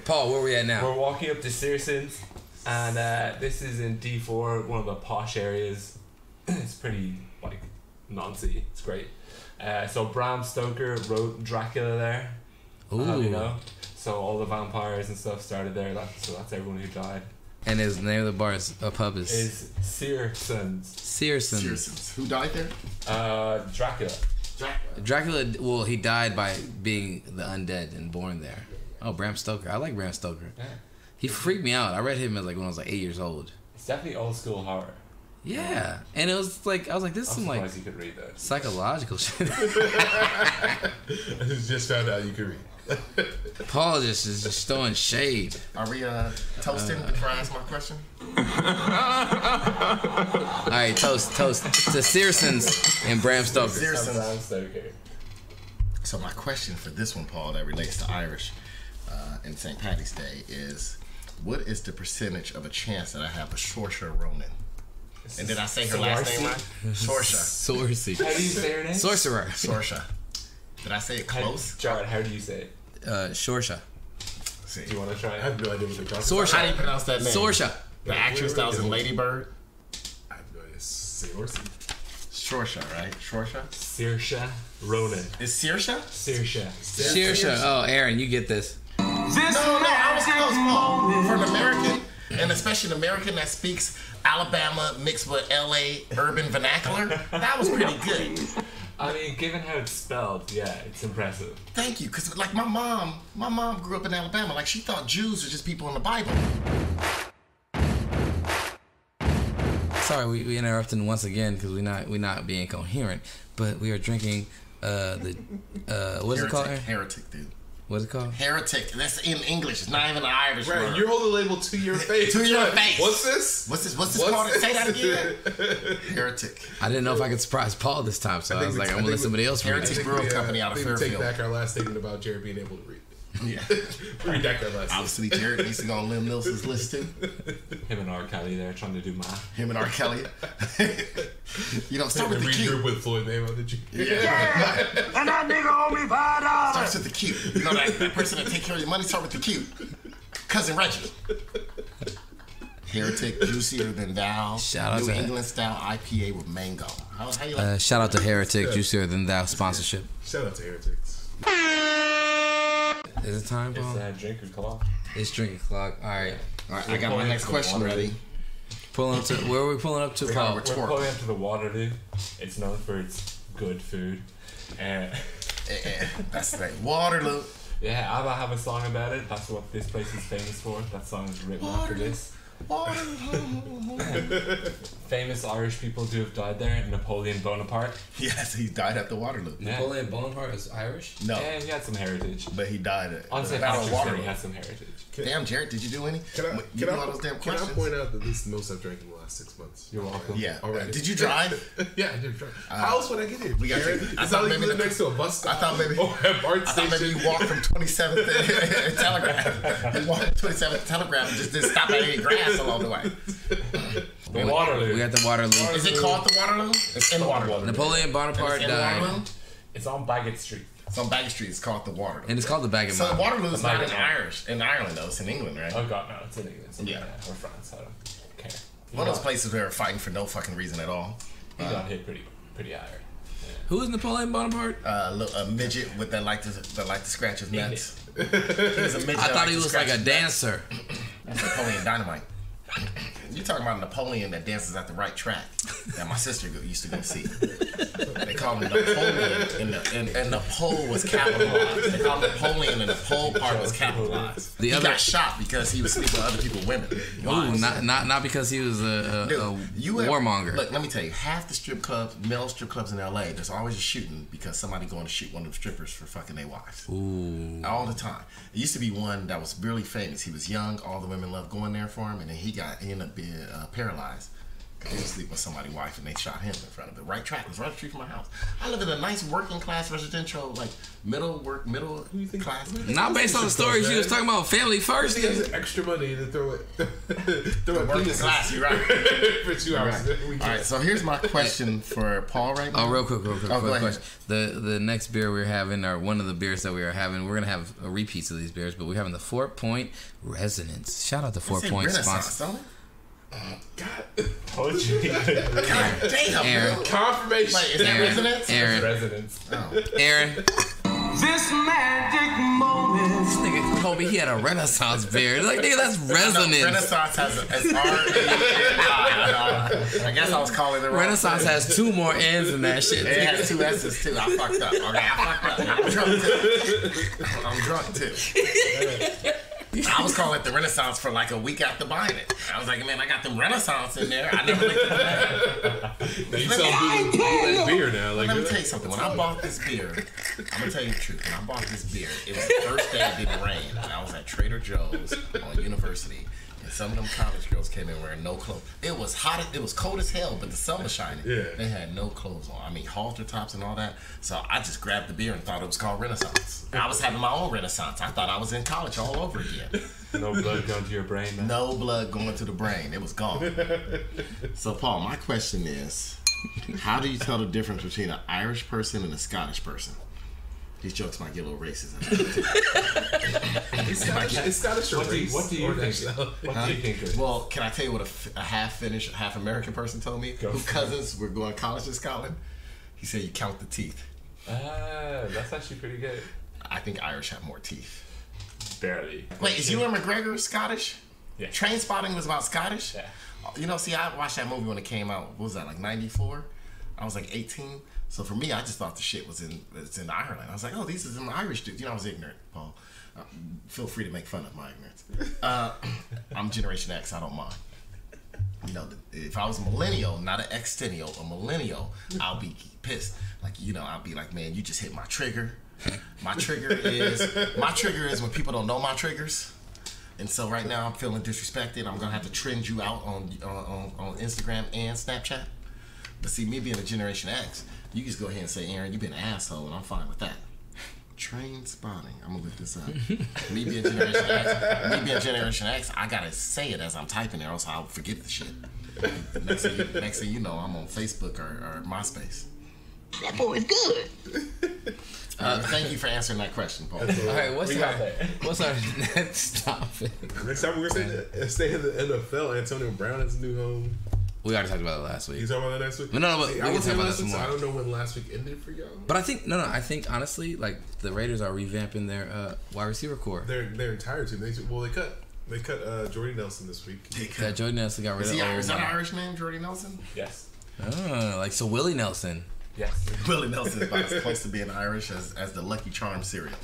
Speaker 5: Paul, where we at now?
Speaker 7: We're walking up to Searsons, and this is in D4, one of the posh areas. It's pretty, like, noncy. It's great. So Bram Stoker wrote Dracula there.
Speaker 5: Ooh.
Speaker 7: You know? So all the vampires and stuff started there. So that's everyone who died.
Speaker 5: And his name of the bar is pub
Speaker 7: is Searsons.
Speaker 3: Searsons. Who died there?
Speaker 5: Dracula. Well, he died by being the undead and born there. Oh, Bram Stoker. I like Bram Stoker.
Speaker 7: Yeah.
Speaker 5: He freaked me out. I read him as like when I was like 8 years old.
Speaker 7: It's definitely old school horror.
Speaker 5: Yeah, and it was like I was like, this is some like
Speaker 7: you could read that.
Speaker 5: psychological shit.
Speaker 6: I just found out you could read.
Speaker 5: Paul is just throwing shade.
Speaker 3: Are we toasting before I ask my question?
Speaker 5: All right, toast to Searsons and Bram Stoker.
Speaker 3: So my question for this one, Paul, that relates to Irish and St. Paddy's Day is, what is the percentage of a chance that I have a Saoirse Ronan? And did I say her last name right?
Speaker 5: Saoirse.
Speaker 7: How do you say her name?
Speaker 5: Sorcerer.
Speaker 3: Saoirse. Did I say it close?
Speaker 7: Jared, how do you say it?
Speaker 5: Saoirse.
Speaker 3: See.
Speaker 7: Do you want to try it?
Speaker 6: I have no idea what they're talking
Speaker 5: Saoirse.
Speaker 3: How do you pronounce that name?
Speaker 5: Saoirse.
Speaker 3: The actress that was in Lady Bird?
Speaker 6: I have no idea. Saoirse.
Speaker 3: Saoirse, right? Saoirse?
Speaker 7: Saoirse Ronan.
Speaker 3: Is Saoirse?
Speaker 5: Saoirse. Oh, Aaron, you get this.
Speaker 3: No, I was close, Paul. For an American, and especially an American that speaks Alabama mixed with LA urban vernacular, that was pretty good.
Speaker 7: I mean, given how it's spelled, yeah, it's impressive.
Speaker 3: Thank you, because like my mom grew up in Alabama. Like she thought Jews were just people in the Bible.
Speaker 5: Sorry, we interrupted once again because we not being coherent, but we are drinking what is it called?
Speaker 3: Heretic, dude.
Speaker 5: What's it called?
Speaker 3: Heretic. That's in English. It's not even an Irish
Speaker 6: Right,
Speaker 3: word.
Speaker 6: you're holding the label to your face.
Speaker 3: To your face.
Speaker 6: What's this?
Speaker 3: What's this called? Say that again. Heretic.
Speaker 5: I didn't know if I could surprise Paul this time, so I was like, I'm gonna let somebody else read
Speaker 3: Heretic
Speaker 5: it.
Speaker 3: Brewing Company out of
Speaker 6: We take
Speaker 3: Fairfield.
Speaker 6: back our last statement about Jared being able to read.
Speaker 3: Yeah.
Speaker 6: Redact our last
Speaker 3: Obviously, Jared needs to go on Lim Nelson's list too.
Speaker 7: Him and R. Kelly there trying to do math.
Speaker 3: Him and R. Kelly. You know, start with the cute.
Speaker 6: Regroup with Floyd Mayweather.
Speaker 3: Yeah.
Speaker 10: And that nigga owe me $5.
Speaker 3: Starts with the cute. You know that person that take care of your money. Start with the cute. Cousin Reggie. Heretic, juicier than thou.
Speaker 5: Shout out
Speaker 3: New
Speaker 5: to
Speaker 3: England style IPA with mango. How you like?
Speaker 5: Shout out to Heretic, Juicier Than Thou sponsorship.
Speaker 6: Shout out to Heretics.
Speaker 5: Is it time, Paul?
Speaker 7: It's drinking clock.
Speaker 5: It's drinking clock. All right.
Speaker 3: All right, I got my next question ready.
Speaker 5: Pulling up to where are we pulling up to, Paul?
Speaker 7: We're pulling up to the Waterloo. It's known for its good food.
Speaker 3: That's the thing. Waterloo.
Speaker 7: Yeah, ABBA have a song about it. That's what this place is famous for. That song is written after this. Famous Irish people who have died there. Napoleon Bonaparte.
Speaker 3: Yes, he died at the Waterloo.
Speaker 7: Yeah.
Speaker 5: Napoleon Bonaparte is Irish?
Speaker 3: No.
Speaker 7: Yeah, he had some heritage.
Speaker 3: But he died at
Speaker 7: On St.
Speaker 3: Battle
Speaker 7: Patrick's
Speaker 3: of
Speaker 7: Day,
Speaker 3: Waterloo.
Speaker 7: he had some heritage.
Speaker 3: Damn, Jared, did you do any?
Speaker 6: Can I
Speaker 3: those damn
Speaker 6: can I
Speaker 3: questions?
Speaker 6: point out that this is the most I've drank in the last 6 months?
Speaker 7: You're welcome.
Speaker 3: Yeah.
Speaker 6: Already.
Speaker 3: Did you drive?
Speaker 6: Yeah, I did drive. How else would I get here?
Speaker 3: We got
Speaker 6: Jared?
Speaker 3: you.
Speaker 6: It's not like you live next to a bus stop.
Speaker 3: I thought maybe
Speaker 6: or a BART
Speaker 3: I thought maybe
Speaker 6: station.
Speaker 3: you walked from 27th and Telegraph. You walked from 27th Telegraph and just didn't stop at any grass along the way.
Speaker 7: The Waterloo.
Speaker 5: We got the Waterloo.
Speaker 3: Is it called the Waterloo? It's in Waterloo.
Speaker 5: Napoleon Bonaparte
Speaker 3: It's in Waterloo?
Speaker 5: died.
Speaker 7: It's on Bagot Street.
Speaker 3: It's on Bagot Street. It's called the Waterloo.
Speaker 5: And it's called the Bagot
Speaker 3: So
Speaker 5: Mile.
Speaker 3: Waterloo is
Speaker 7: The
Speaker 3: not
Speaker 7: Bagot
Speaker 3: in
Speaker 7: Mile.
Speaker 3: Ireland though. It's in England, right?
Speaker 7: Oh god, no, it's in England.
Speaker 3: Yeah.
Speaker 7: Or France. I don't care.
Speaker 3: One of those places where they're fighting for no fucking reason at all.
Speaker 7: He got hit pretty hard.
Speaker 5: Who is Napoleon Bonaparte?
Speaker 3: A midget with that like to scratch his nuts. He was a midget.
Speaker 5: I
Speaker 3: that
Speaker 5: thought
Speaker 3: liked
Speaker 5: he
Speaker 3: to
Speaker 5: was
Speaker 3: scratch
Speaker 5: like a
Speaker 3: his nuts.
Speaker 5: dancer.
Speaker 3: That's Napoleon Dynamite. You talking about Napoleon that dances at the right track that my sister used to go see. They call him Napoleon, and the pole was capitalized. They call him Napoleon, and the pole part was capitalized. He got shot because he was sleeping with other people's women.
Speaker 5: Ooh, not because he was a warmonger.
Speaker 3: Look, let me tell you, half the male strip clubs in LA, there's always a shooting because somebody going to shoot one of the strippers for fucking their wives.
Speaker 5: Ooh.
Speaker 3: All the time. It used to be one that was really famous. He was young, all the women loved going there for him, and then he ended up being paralyzed. He was asleep with somebody's wife and they shot him in front of the right track. It was right up the street from my house. I live in a nice working class residential, like middle class.
Speaker 5: Not based on the story. She was talking about family first.
Speaker 6: He has extra money to throw it.
Speaker 3: Working class, you're right.
Speaker 6: For 2 hours.
Speaker 3: Right. All right, so here's my question for Paul right now.
Speaker 5: Oh, real quick.
Speaker 3: Oh, go ahead.
Speaker 5: Question. The next beer we're having, or one of the beers that we are having, we're gonna have a repeats of these beers, but we're having the 4 Point Resonance. Shout out to 4 Point sponsor.
Speaker 6: God.
Speaker 7: Poetry.
Speaker 3: God damn,
Speaker 5: Aaron.
Speaker 3: bro.
Speaker 6: Confirmation.
Speaker 3: Wait, is that Resonance?
Speaker 7: Residence.
Speaker 5: Aaron.
Speaker 9: This magic moment.
Speaker 5: This nigga told me he had a Renaissance beer. Like, nigga, that's Resonance.
Speaker 3: Renaissance has I guess I was calling it wrong.
Speaker 5: Renaissance has 2 more N's than that shit.
Speaker 3: It has 2 S's too. I fucked up. Okay, I fucked up. I'm drunk too. I was calling it the Renaissance for like a week after buying it. I was like, man, I got them Renaissance in there. I never looked at that.
Speaker 6: Now you sell bootleg beer now. Like,
Speaker 3: Let me tell you something. When I bought this beer, I'm gonna tell you the truth. When I bought this beer, it was the first day it didn't rain, and I was at Trader Joe's on University. And some of them college girls came in wearing no clothes. It was hot. It was cold as hell, but the sun was shining.
Speaker 6: Yeah.
Speaker 3: They had no clothes on. I mean, halter tops and all that. So I just grabbed the beer and thought it was called Renaissance. I was having my own Renaissance. I thought I was in college all over again.
Speaker 7: No blood going to your brain, man.
Speaker 3: No blood going to the brain. It was gone. So, Paul, my question is, how do you tell the difference between an Irish person and a Scottish person? These jokes might get a little racist.
Speaker 6: It's Scottish or race.
Speaker 7: What do you think? What do you think?
Speaker 3: Well, can I tell you what a half Finnish, half American person told me? Whose cousins were going to college in Scotland? He said you count the teeth.
Speaker 7: That's actually pretty good.
Speaker 3: I think Irish have more teeth.
Speaker 7: Barely.
Speaker 3: Wait, is Ewan McGregor Scottish?
Speaker 7: Yeah.
Speaker 3: Trainspotting was about Scottish?
Speaker 7: Yeah.
Speaker 3: You know, see, I watched that movie when it came out. What was that, like 94? I was like 18. So for me, I just thought the shit was in Ireland. I was like, oh, these are some Irish dudes. You know, I was ignorant, Paul. Feel free to make fun of my ignorance. I'm Generation X. I don't mind. You know, if I was a millennial, not an extennial, a millennial, I'll be pissed. Like, you know, I'll be like, man, you just hit my trigger. My trigger is when people don't know my triggers. And so right now I'm feeling disrespected. I'm gonna have to trend you out on Instagram and Snapchat. But see, me being a Generation X, you just go ahead and say, Aaron, you've been an asshole, and I'm fine with that. Train spotting. I'm gonna look this up. Me being Generation X, I gotta say it as I'm typing it, or else I'll forget the shit. Next thing you know, I'm on Facebook or MySpace. That boy is good. Thank you for answering that question, Paul.
Speaker 5: All right, what's our next topic?
Speaker 6: Next time we're gonna stay in the NFL. Antonio Brown has a new home.
Speaker 5: We already talked about it last week.
Speaker 6: You talking about that next week?
Speaker 5: No, but we can talk about that some more.
Speaker 6: I don't know when last week ended for y'all.
Speaker 5: But I think I think honestly, like the Raiders are revamping their wide receiver core.
Speaker 6: Their entire team. They cut Jordy Nelson this week.
Speaker 5: Jordy Nelson got rid of.
Speaker 3: Is that an Irish name, Jordy Nelson?
Speaker 7: Yes.
Speaker 5: So Willie Nelson.
Speaker 7: Yes.
Speaker 3: Willie Nelson is about as close to being Irish as the Lucky Charms cereal.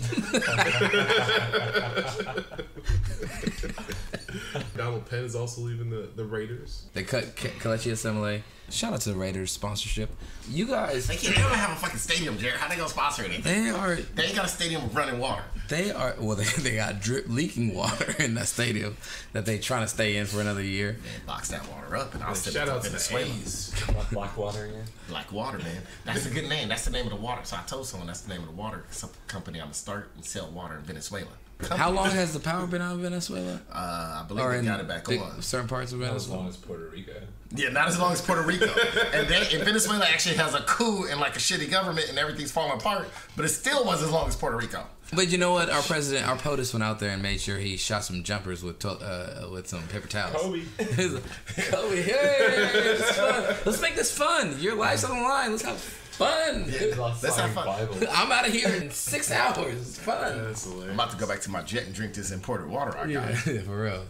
Speaker 6: Donald Penn is also leaving the Raiders.
Speaker 5: They cut Kelechi Osemele. Shout out to the Raiders sponsorship. You guys,
Speaker 3: they don't have a fucking stadium, Jared. How they gonna sponsor anything? They ain't got a stadium with running water.
Speaker 5: They got leaking water in that stadium that they trying to stay in for another year.
Speaker 3: Man, box that water up and I'll send it
Speaker 6: shout
Speaker 3: to
Speaker 6: out to
Speaker 3: Venezuela.
Speaker 7: Black water again.
Speaker 3: Black water, man. That's a good name. That's the name of the water. So I told someone that's the name of the water company I'm gonna start and sell water in Venezuela.
Speaker 5: How long has the power been out of Venezuela?
Speaker 3: I believe they got it back on.
Speaker 5: Certain parts of Venezuela.
Speaker 7: Not as long as Puerto Rico.
Speaker 3: Yeah, not as long as Puerto Rico. And Venezuela actually has a coup and like a shitty government and everything's falling apart, but it still was as long as Puerto Rico.
Speaker 5: But you know what? Our POTUS went out there and made sure he shot some jumpers with some paper towels.
Speaker 7: Kobe,
Speaker 5: hey, it's fun. Let's make this fun. Your life's on the line. Let's have fun.
Speaker 3: Yeah, let's have fun.
Speaker 5: I'm out of here in 6 hours. It's fun.
Speaker 3: I'm about to go back to my jet and drink this imported water I got.
Speaker 5: Yeah, for real.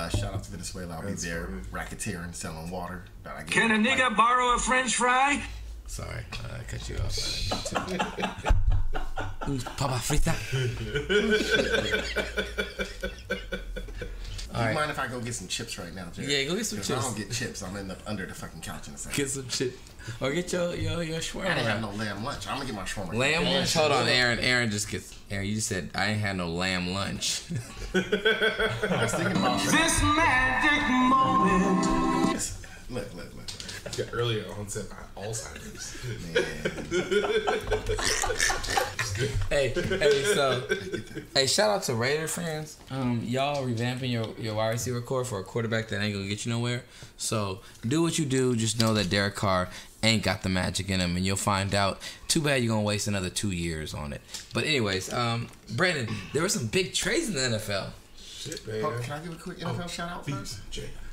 Speaker 3: Shout out to Venezuela. I'll be there racketeering, selling water.
Speaker 9: Can a nigga borrow a French fry?
Speaker 5: Sorry, I cut you off. Papa frita.
Speaker 3: Do you mind if I go get some chips right now, Jerry?
Speaker 5: Yeah, go get some chips.
Speaker 3: If I don't get chips, I'm under the fucking couch in a second.
Speaker 5: Get some chips. Or get your shawarma.
Speaker 3: I didn't have no lamb lunch. I'm gonna get my shawarma.
Speaker 5: Lamb lunch? Hold on, Aaron. Aaron, you just said, I ain't had no lamb lunch.
Speaker 3: I was thinking about
Speaker 9: this magic moment.
Speaker 3: Look.
Speaker 6: Got earlier onset Alzheimer's.
Speaker 5: Hey, shout out to Raider fans. Y'all revamping your wide receiver core for a quarterback that ain't gonna get you nowhere. So do what you do. Just know that Derek Carr ain't got the magic in him, and you'll find out. Too bad you're gonna waste another 2 years on it. But anyways, Brandon, there were some big trades in the NFL.
Speaker 6: Shit, man.
Speaker 3: Can I give a quick NFL shout out first?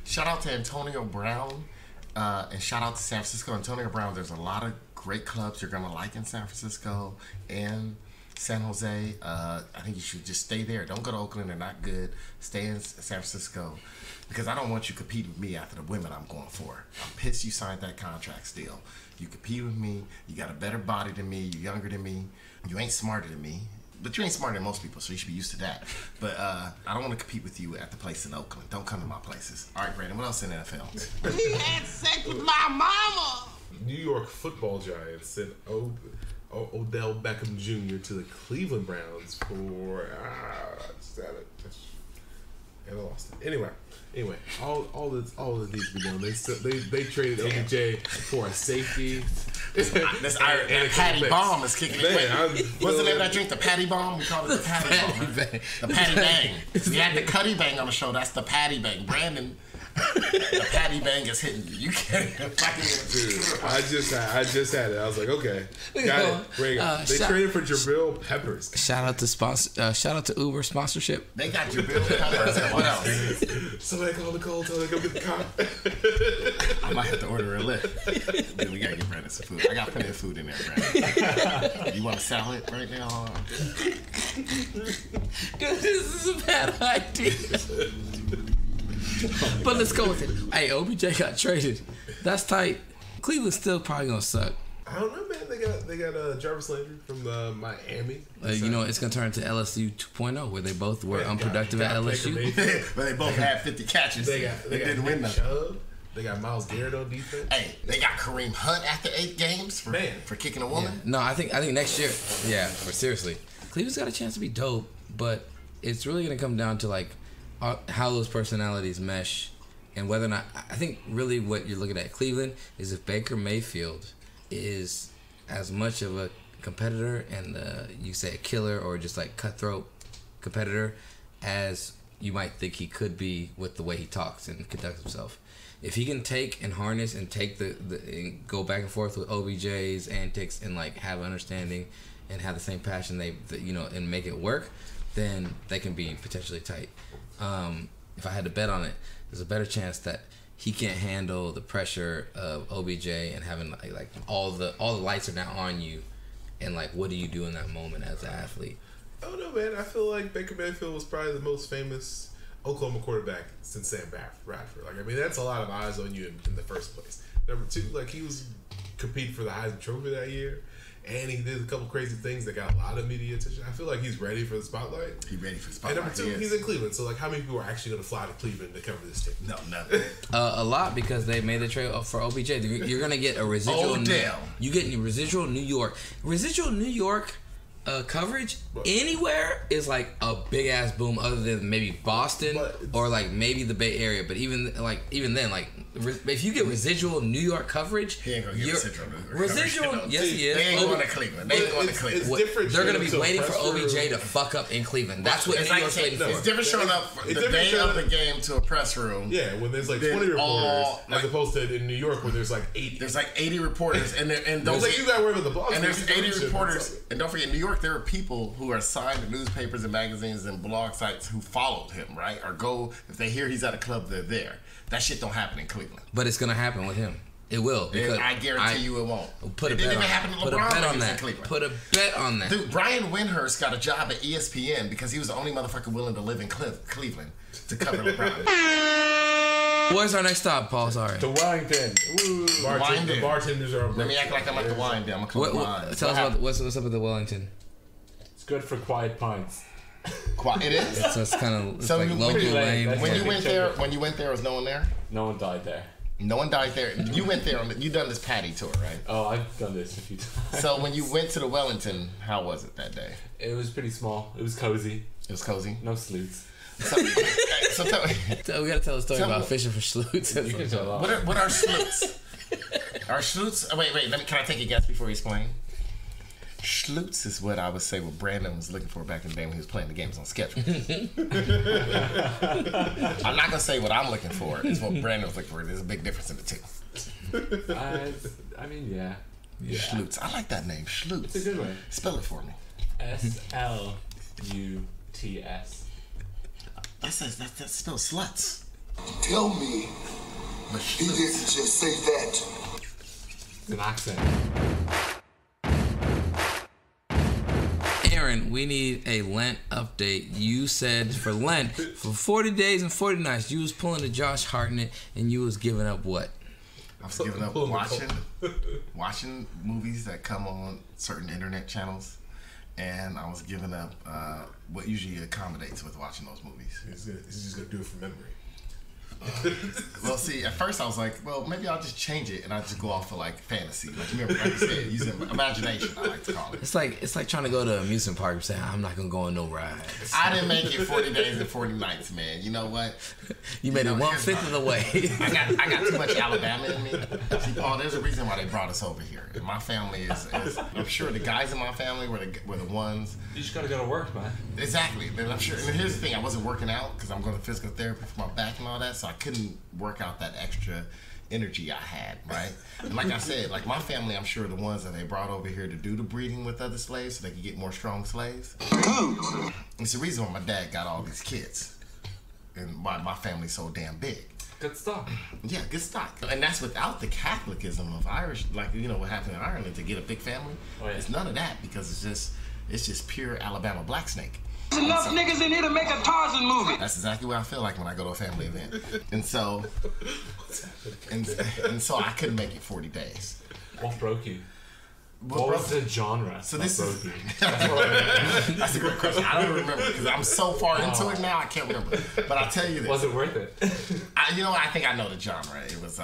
Speaker 3: Shout out to Antonio Brown. And shout out to San Francisco. Antonio Brown, there's a lot of great clubs you're going to like in San Francisco and San Jose. I think you should just stay there. Don't go to Oakland. They're not good. Stay in San Francisco because I don't want you to compete with me after the women I'm going for. I'm pissed you signed that contract still. You compete with me. You got a better body than me. You're younger than me. You ain't smarter than me. But you ain't smarter than most people, so you should be used to that. But I don't want to compete with you at the place in Oakland. Don't come to my places. All right, Brandon, what else in the NFL?
Speaker 8: He had sex with my mama.
Speaker 6: New York football Giants sent Odell Beckham Jr. to the Cleveland Browns for and I lost it. Anyway, all this needs to be done. They traded OBJ for a safety.
Speaker 3: That Paddy bomb is kicking it. What's the name of that drink? The Paddy bomb? We call it the Paddy bomb. Right? The Paddy bang. We had the Cuddy bang on the show. That's the Paddy bang. Brandon, the Paddy bang is hitting you. You can't even fucking.
Speaker 6: Dude, I just had it. I was like, okay, got it. Bring it. They traded for Jabril Peppers.
Speaker 5: Shout out to Uber sponsorship.
Speaker 3: They got Jabril Peppers. And what else?
Speaker 6: Somebody call Nicole. Tell her to go get the cop.
Speaker 3: I might have to order a Lyft. Dude, we gotta get Brandon some food. I got plenty of food in there, Brandon. You want a salad right now?
Speaker 5: Dude, this is a bad idea. But let's go with it. Hey, OBJ got traded. That's tight. Cleveland's still probably gonna suck.
Speaker 6: I don't know, man. They got Jarvis Landry from Miami.
Speaker 5: You know, it's gonna turn into LSU 2.0, where they both were unproductive at LSU.
Speaker 3: But they both had 50 catches. They didn't win nothing.
Speaker 6: They got Myles Garrett on defense.
Speaker 3: Hey, they got Kareem Hunt after 8 games for kicking a woman.
Speaker 5: No, I think next year. Yeah, but seriously, Cleveland's got a chance to be dope, but it's really gonna come down to like how those personalities mesh, and whether or not. I think really what you're looking at Cleveland is if Baker Mayfield is as much of a competitor and you say a killer or just like cutthroat competitor as you might think he could be with the way he talks and conducts himself. If he can take and harness and take and go back and forth with OBJ's antics and like have understanding and have the same passion and make it work, then they can be potentially tight. If I had to bet on it, there's a better chance that he can't handle the pressure of OBJ and having like all the lights are now on you, and like what do you do in that moment as an athlete?
Speaker 6: I don't know, man. I feel like Baker Mayfield was probably the most famous Oklahoma quarterback since Sam Bradford. Like, I mean, that's a lot of eyes on you in the first place. Number 2, like, he was competing for the Heisman Trophy that year, and he did a couple crazy things that got a lot of media attention. I feel like he's ready for the spotlight.
Speaker 3: He's ready for the spotlight.
Speaker 6: And number 2, he's in Cleveland. So, like, how many people are actually going to fly to Cleveland to cover this team?
Speaker 3: No, nothing.
Speaker 5: A lot, because they made the trade for OBJ. You're going to get a residual. You get residual New York. Residual New York coverage anywhere is like a big ass boom, other than maybe Boston or like maybe the Bay Area. But even then, like if you get residual New York coverage,
Speaker 3: he ain't gonna get
Speaker 5: residual. Yes, he is.
Speaker 3: They ain't going to Cleveland. They ain't going to Cleveland.
Speaker 6: It's different.
Speaker 5: They're gonna be waiting for OBJ to fuck up in Cleveland. That's what New York's waiting for.
Speaker 3: It's different showing up the day of the game to a press room.
Speaker 6: Yeah, when there's like 20 reporters, as opposed to in New York where there's like 80.
Speaker 3: There's like 80 reporters, and don't
Speaker 6: forget you gotta worry about the blogs.
Speaker 3: And there's 80 reporters, and don't forget, New York, there are people who are signed to newspapers and magazines and blog sites who followed him, right? Or go, if they hear he's at a club, they're there. That shit don't happen in Cleveland.
Speaker 5: But it's gonna happen with him. It will.
Speaker 3: Because I guarantee you it won't.
Speaker 5: Put a bet on that. Put a bet on that.
Speaker 3: Dude, Brian Windhurst got a job at ESPN because he was the only motherfucker willing to live in Cleveland to cover LeBron.
Speaker 5: Where's our next stop, Paul? Sorry.
Speaker 7: The Wellington.
Speaker 6: The bartenders are.
Speaker 3: Let me act like I'm at the wine den. I'm gonna come wine.
Speaker 5: Tell us about what's up with the Wellington.
Speaker 7: It's good for quiet pints.
Speaker 3: It is.
Speaker 5: So it's kind of like local lane.
Speaker 3: When you went there, was no one there?
Speaker 7: No one died there.
Speaker 3: No one died there. You went there. You done this Paddy tour, right?
Speaker 7: Oh, I've done this a few times.
Speaker 3: So when you went to the Wellington, how was it that day?
Speaker 7: It was pretty small. It was cozy.
Speaker 3: It was cozy.
Speaker 7: No sleuths.
Speaker 3: So tell me.
Speaker 5: We gotta tell a story about fishing for sleuths.
Speaker 7: You can tell
Speaker 3: what are sleuths? Are sleuths? Wait. Can I take a guess before you explain? Schlutz is what I would say what Brandon was looking for back in the day when he was playing the games on schedule. I'm not going to say what I'm looking for. It's what Brandon was looking for. There's a big difference in the two.
Speaker 7: I mean, yeah.
Speaker 3: Schlutz. I like that name, Schlutz.
Speaker 7: It's a good one.
Speaker 3: Spell it for me.
Speaker 7: SLUTS.
Speaker 3: That's still sluts.
Speaker 13: Tell me he didn't just say that.
Speaker 7: It's an accent.
Speaker 5: Aaron, we need a Lent update. You said for Lent, for 40 days and 40 nights, you was pulling a Josh Hartnett and you was giving up what?
Speaker 3: I was giving up watching movies that come on certain internet channels, and I was giving up what usually accommodates with watching those movies.
Speaker 6: He's just gonna do it from memory.
Speaker 3: Well, see, at first I was like, well, maybe I'll just change it and I'll just go off for like fantasy. Like, remember, like you said, using imagination, I like to call it.
Speaker 5: It's like trying to go to an amusement park and say, I'm not going to go on no rides.
Speaker 3: I didn't make it 40 days and 40 nights, man. You know what?
Speaker 5: You made it 1/5 of the way.
Speaker 3: I got too much Alabama in me. See, Paul, there's a reason why they brought us over here. And my family is I'm sure the guys in my family were the ones.
Speaker 7: You just got to go to work, man.
Speaker 3: Exactly. And I'm sure. And here's the thing, I wasn't working out because I'm going to physical therapy for my back and all that, so I couldn't work out that extra energy I had, right? And like I said, like my family, I'm sure the ones that they brought over here to do the breeding with other slaves so they could get more strong slaves. It's the reason why my dad got all these kids and why my family's so damn big.
Speaker 7: Good stock.
Speaker 3: Yeah, good stock. And that's without the Catholicism of Irish, like, you know, what happened in Ireland to get a big family. Oh, yeah. It's none of that because it's just pure Alabama black snake.
Speaker 9: There's enough niggas in here to make a Tarzan movie.
Speaker 3: That's exactly what I feel like when I go to a family event. And so I couldn't make it 40 days.
Speaker 7: What broke you? What was the genre?
Speaker 3: So this is that's a good question. I don't remember because I'm so far into it now. I can't remember. But I'll tell you this.
Speaker 7: Was it worth it?
Speaker 3: I think I know the genre. It was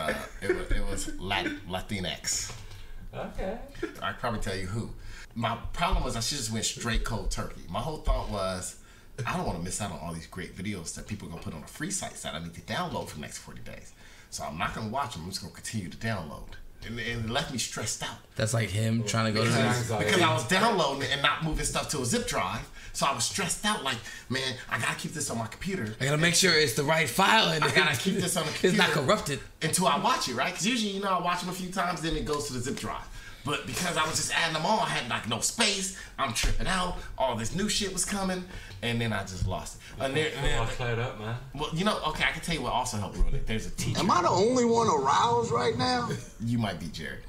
Speaker 3: Latinx.
Speaker 7: Okay.
Speaker 3: I can probably tell you who. My problem was I should just went straight cold turkey. My whole thought was I don't want to miss out on all these great videos that people are gonna put on the free sites that I need to download for the next 40 days. So I'm not gonna watch them. I'm just gonna continue to download. And it left me stressed out.
Speaker 5: That's like him trying to go to
Speaker 3: because I was downloading it and not moving stuff to a zip drive. So I was stressed out like, man, I gotta keep this on my computer.
Speaker 5: I gotta make sure it's the right file and
Speaker 3: I gotta keep this on the computer.
Speaker 5: It's not corrupted.
Speaker 3: Until I watch it, right? Because usually, I watch them a few times, then it goes to the zip drive. But because I was just adding them on, I had like no space. I'm tripping out. All this new shit was coming, and then I just lost it. And then
Speaker 7: cleared up, man.
Speaker 3: Well, okay, I can tell you what also helped ruin it. There's a teacher.
Speaker 13: Am I the only one aroused right now?
Speaker 3: You might be, Jared.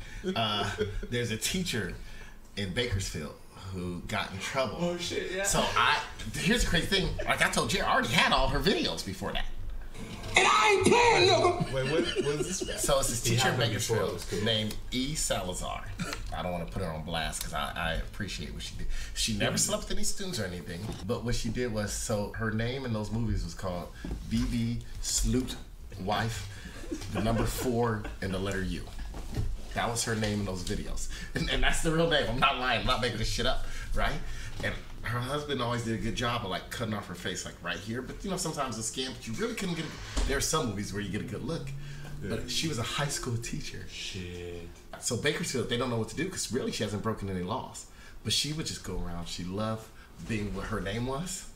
Speaker 3: There's a teacher in Bakersfield who got in trouble.
Speaker 7: Oh shit! Yeah.
Speaker 3: So here's the crazy thing. Like I told Jared, I already had all her videos before that.
Speaker 13: And I ain't playing, nigga.
Speaker 6: Wait, what is this about?
Speaker 3: So it's this teacher in Bakersfield named E. Salazar. I don't want to put her on blast because I appreciate what she did. She never slept with any students or anything. But what she did was, so her name in those movies was called BB Sloot Wife, the number 4 and the letter U. That was her name in those videos. And that's the real name. I'm not lying. I'm not making this shit up, right? And her husband always did a good job of like cutting off her face like right here. But sometimes it's a scam, but you really couldn't get there are some movies where you get a good look. Yeah. But she was a high school teacher.
Speaker 7: Shit.
Speaker 3: So Bakersfield, they don't know what to do because really she hasn't broken any laws. But she would just go around. She loved being what her name was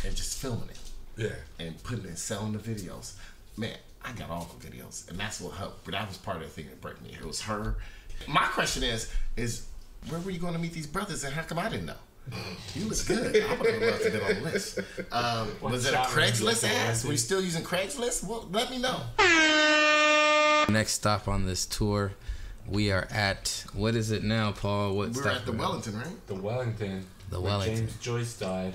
Speaker 3: and just filming it.
Speaker 6: Yeah.
Speaker 3: And putting it, selling the videos. Man, I got all the videos. And that's what helped. But that was part of the thing that broke me. It was her. My question is where were you going to meet these brothers and how come I didn't know? You look good. I would have loved to get on the list. Was it a Craigslist ads? Were you still using Craigslist? Well, let me know.
Speaker 5: Next stop on this tour, we are at, what is it now, Paul?
Speaker 3: We're at the Wellington, right?
Speaker 7: The Wellington.
Speaker 5: The Wellington.
Speaker 7: James Joyce died.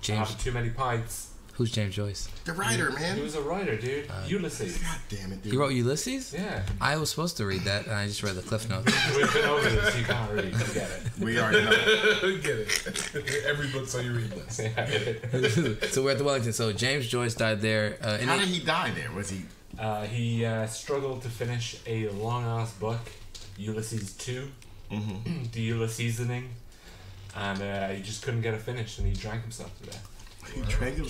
Speaker 7: After too many pints.
Speaker 5: Who's James Joyce?
Speaker 3: The writer, man.
Speaker 7: He was a writer, dude. Ulysses.
Speaker 3: God damn it, dude.
Speaker 5: He wrote Ulysses?
Speaker 7: Yeah.
Speaker 5: I was supposed to read that, and I just read the Cliff Notes.
Speaker 7: We've been over this. You can't read. You get it.
Speaker 3: We already know.
Speaker 6: Get it. Every book's on your read list.
Speaker 5: So we're at the Wellington. So James Joyce died there.
Speaker 3: How did he die there? Was he...
Speaker 7: He struggled to finish a long-ass book, Ulysses 2, the Ulyssesianing, and he just couldn't get it finished, and he drank himself to death.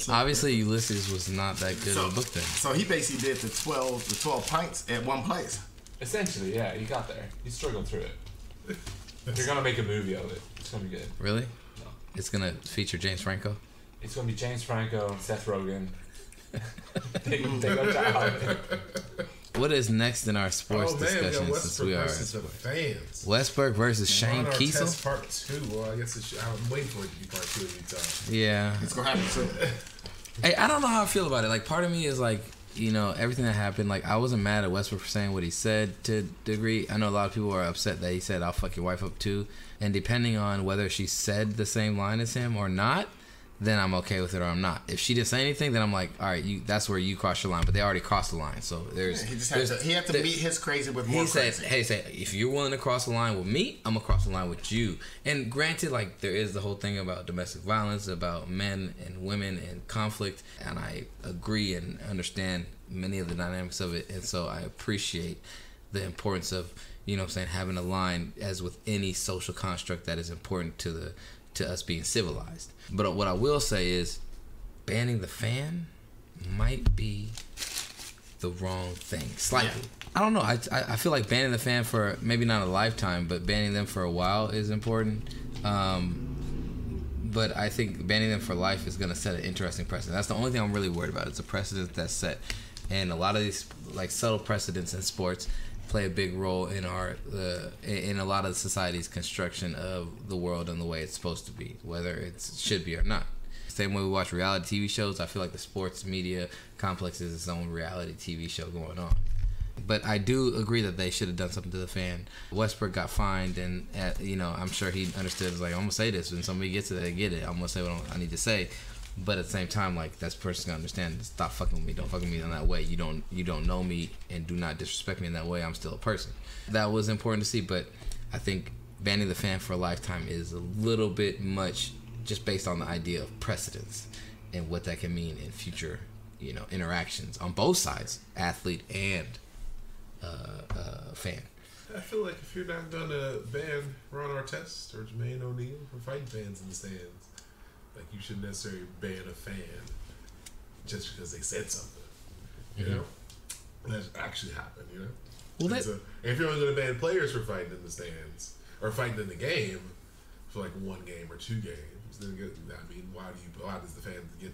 Speaker 5: Obviously, Ulysses was not that good of a book then.
Speaker 3: So he basically did the 12 pints at one place.
Speaker 7: Essentially, yeah, he got there. He struggled through it. They're gonna make a movie of it. It's gonna be good.
Speaker 5: Really?
Speaker 7: No.
Speaker 5: It's gonna feature James Franco?
Speaker 7: It's gonna be James Franco, Seth Rogen. they go down.
Speaker 5: What is next in our sports discussion since we are
Speaker 6: fans?
Speaker 5: Westbrook versus Shane Kiesel?
Speaker 6: Part 2. Well, I guess I'm waiting for it to be part 2 every time.
Speaker 5: Yeah.
Speaker 3: It's gonna happen soon.
Speaker 5: Hey, I don't know how I feel about it. Like, part of me is like, everything that happened, like, I wasn't mad at Westbrook for saying what he said to a degree. I know a lot of people are upset that he said, I'll fuck your wife up too. And depending on whether she said the same line as him or not, then I'm okay with it or I'm not. If she didn't say anything, then I'm like, all right, that's where you cross your line. But they already crossed the line, so there's.
Speaker 3: Yeah, he had to meet his crazy with more crazy.
Speaker 5: He said, if you're willing to cross the line with me, I'm gonna cross the line with you. And granted, like, there is the whole thing about domestic violence, about men and women and conflict, and I agree and understand many of the dynamics of it. And so I appreciate the importance of, having a line, as with any social construct that is important to us being civilized. But what I will say is, banning the fan might be the wrong thing. Slightly. Yeah. I don't know. I feel like banning the fan for maybe not a lifetime, but banning them for a while is important. But I think banning them for life is going to set an interesting precedent. That's the only thing I'm really worried about. It's a precedent that's set. And a lot of these like subtle precedents in sports play a big role in in a lot of society's construction of the world and the way it's supposed to be, whether it should be or not. Same way we watch reality TV shows, I feel like the sports media complex is its own reality TV show going on. But I do agree that they should have done something to the fan. Westbrook got fined, and I'm sure he understood. It's like, I'm gonna say this when somebody gets it, they get it. I'm gonna say what I need to say. But at the same time, like, that person's gonna understand. Stop fucking with me. Don't fuck with me in that way. You don't know me, and do not disrespect me in that way. I'm still a person. That was important to see. But I think banning the fan for a lifetime is a little bit much, just based on the idea of precedence and what that can mean in future, interactions on both sides, athlete and fan.
Speaker 6: I feel like if you're not gonna ban Ron Artest or Jermaine O'Neal for fighting fans in the stands, like you shouldn't necessarily ban a fan just because they said something. You know, that's actually happened. Well, if you're only gonna ban players for fighting in the stands or fighting in the game for like one game or two games, then I mean, why does the fans get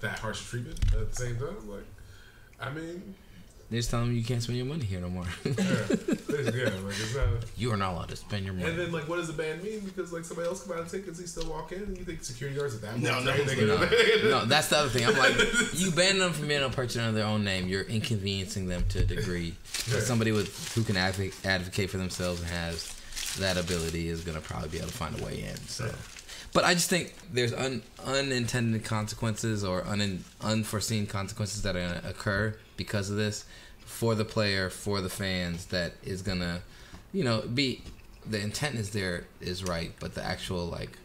Speaker 6: that harsh treatment at the same time? Like, I mean.
Speaker 5: They just tell them you can't spend your money here no more.
Speaker 6: It's not,
Speaker 5: you are not allowed to spend your money.
Speaker 6: And then, like, what does the ban mean? Because, like, somebody else come out and tickets, he still walk in, and you think security guards are that much?
Speaker 5: No, that's the other thing. I'm like, you ban them from being able to purchase under their own name. You're inconveniencing them to a degree. But somebody who can advocate for themselves and has that ability is going to probably be able to find a way in. So. But I just think there's unintended consequences or unforeseen consequences that are going to occur because of this for the player, for the fans, that is going to, be the intent is right, but the actual, like,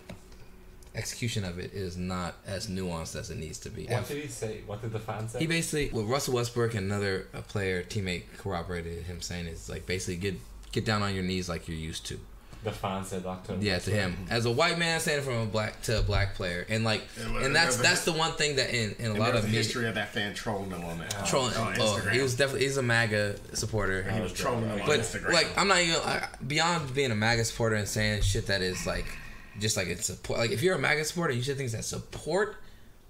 Speaker 5: execution of it is not as nuanced as it needs to be.
Speaker 7: What did he say? What did the fans say?
Speaker 5: He basically, Russell Westbrook and another teammate corroborated him saying it's like basically get down on your knees like you're used to.
Speaker 7: The fan said that to him.
Speaker 5: Yeah, to him. As a white man saying it from a black player. And like that's the one thing that in a lot of
Speaker 3: the history of that fan trolling him on that.
Speaker 5: Trolling on Instagram. He's a MAGA supporter.
Speaker 3: And he was trolling him on Instagram.
Speaker 5: Like, I'm not even beyond being a MAGA supporter and saying shit that is like just like it's support. Like, if you're a MAGA supporter, you say things that support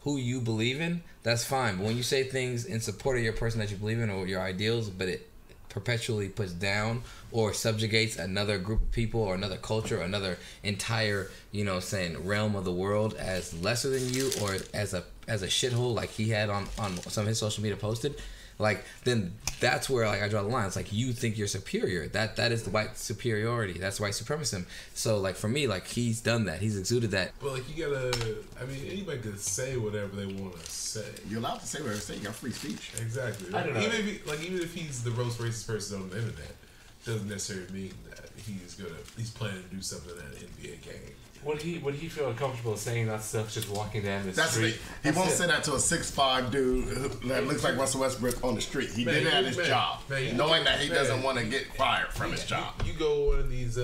Speaker 5: who you believe in, that's fine. But when you say things in support of your person that you believe in or your ideals, but it perpetually puts down or subjugates another group of people or another culture or another entire, realm of the world as lesser than you or as a shithole like he had on some of his social media posted, like, then that's where, like, I draw the line. It's like, you think you're superior. That is the white superiority. That's white supremacism. So, like, for me, like, he's done that. He's exuded that.
Speaker 6: But, like, you gotta, I mean, anybody can say whatever they want to say.
Speaker 3: You're allowed to say whatever you say. You got free speech.
Speaker 6: Exactly.
Speaker 7: I don't know.
Speaker 6: Even if he's the most racist person on the internet, doesn't necessarily mean that he's planning to do something at an NBA game.
Speaker 7: Would he feel comfortable saying that stuff just walking down the street?
Speaker 3: He won't say that to a 6'5" dude that looks like Russell Westbrook on the street. He did it at his job, knowing that he doesn't want to get fired from his job.
Speaker 6: You go one of these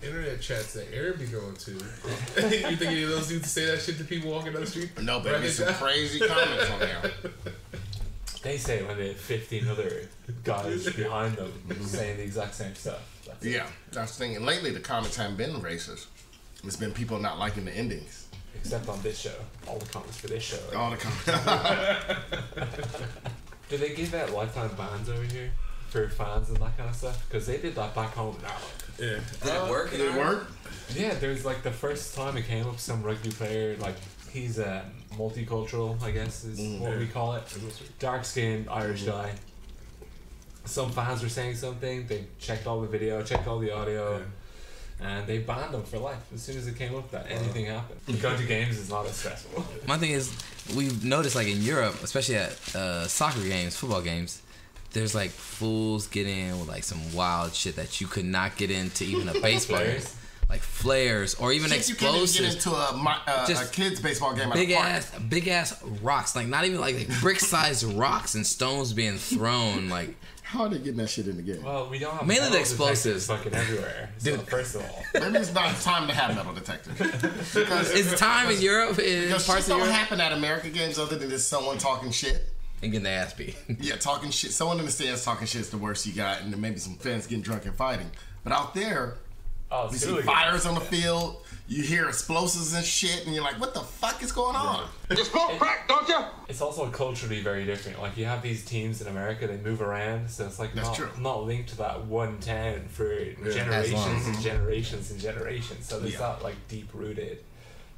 Speaker 6: internet chats that Aaron be going to. You think any of those dudes say that shit to people walking down the street?
Speaker 3: No, but there's some crazy comments on there.
Speaker 7: They say it when they have 15 other guys behind them saying the exact same stuff.
Speaker 3: That's the thing. And lately, the comments haven't been racist. It's been people not liking the endings.
Speaker 7: Except on this show. All the comments for this show.
Speaker 3: All the comments.
Speaker 7: Do they give out lifetime bans over here for fans and that kind of stuff? Because they did that back home in Ireland.
Speaker 3: Yeah. Did it work? Did it work?
Speaker 7: Yeah, there's like the first time it came up, some rugby player, like, he's multicultural, I guess is what we call it. Dark-skinned Irish guy. Some fans were saying something. They checked all the video, checked all the audio. Yeah. And they banned him for life as soon as it came up that anything happened. Going to games is not as stressful.
Speaker 5: My thing is, we've noticed, like, in Europe, especially at soccer games, football games, there's like fools get in with like some wild shit that you could not get into even a baseball game. Like flares or even explosives.
Speaker 3: You can't get into a kid's baseball game at a park.
Speaker 5: Big ass rocks, like not even like brick sized rocks and stones being thrown. Like,
Speaker 3: how are they getting that shit in the game?
Speaker 7: Well, we don't have
Speaker 5: mainly the explosives
Speaker 7: fucking everywhere. So first of all,
Speaker 3: maybe it's not time to have metal detectors. Because
Speaker 5: it's time in Europe.
Speaker 3: Because shit don't happen at American games other than just someone talking shit
Speaker 5: and getting their ass beat.
Speaker 3: Yeah, talking shit. Someone in the stands talking shit is the worst you got, and then maybe some fans getting drunk and fighting. But out there, you see fires on the field. You hear explosives and shit, and you're like, what the fuck is going on?
Speaker 10: You smoke crack, don't you?
Speaker 7: It's also culturally very different. Like, you have these teams in America, they move around, so it's like not linked to that one town for generations and generations and generations. So there's that, like, deep-rooted,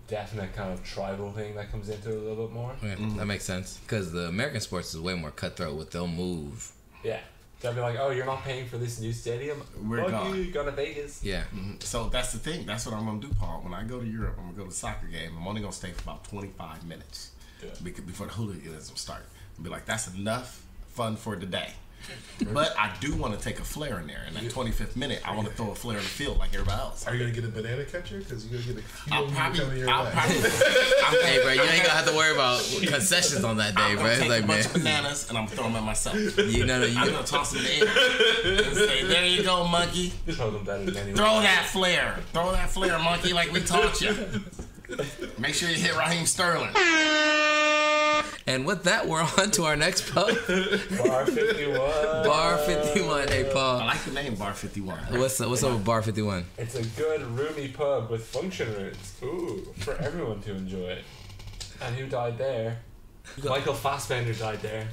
Speaker 7: definite kind of tribal thing that comes into it a little bit more.
Speaker 5: Yeah, that makes sense. Because the American sports is way more cutthroat with they'll move.
Speaker 7: Yeah. They'll be like, oh, you're not paying for this new stadium?
Speaker 3: We're gone.
Speaker 7: You go to Vegas.
Speaker 5: Yeah.
Speaker 3: So that's the thing. That's what I'm going to do, Paul. When I go to Europe, I'm going to go to a soccer game. I'm only going to stay for about 25 minutes before the hooliganism start. And be like, that's enough fun for today. But I do want to take a flare in there. In that 25th minute, I want to throw a flare in the field like everybody else.
Speaker 6: Are you gonna get a banana catcher? Because you're gonna get a few
Speaker 3: I'll
Speaker 6: of them
Speaker 3: probably.
Speaker 6: coming your way.
Speaker 5: Hey, bro, you ain't gonna have to worry about concessions on that day,
Speaker 3: I'm
Speaker 5: bro.
Speaker 3: gonna
Speaker 5: It's
Speaker 3: take
Speaker 5: like,
Speaker 3: a bunch
Speaker 5: man.
Speaker 3: of bananas and I'm gonna throw them at myself.
Speaker 5: You know,
Speaker 3: I'm gonna toss them in the air and say, "There you go, monkey.
Speaker 7: Throw them better than anyone.
Speaker 3: Throw that flare. Throw that flare, monkey, like we taught you. Make sure you hit Raheem Sterling."
Speaker 5: And with that, we're on to our next pub.
Speaker 7: Bar 51.
Speaker 5: Bar 51. Hey, Paul.
Speaker 3: I like the name Bar 51.
Speaker 5: What's up with Bar 51?
Speaker 7: It's a good, roomy pub with function rooms. Ooh, for everyone to enjoy. And who died there? Michael Fassbender died there.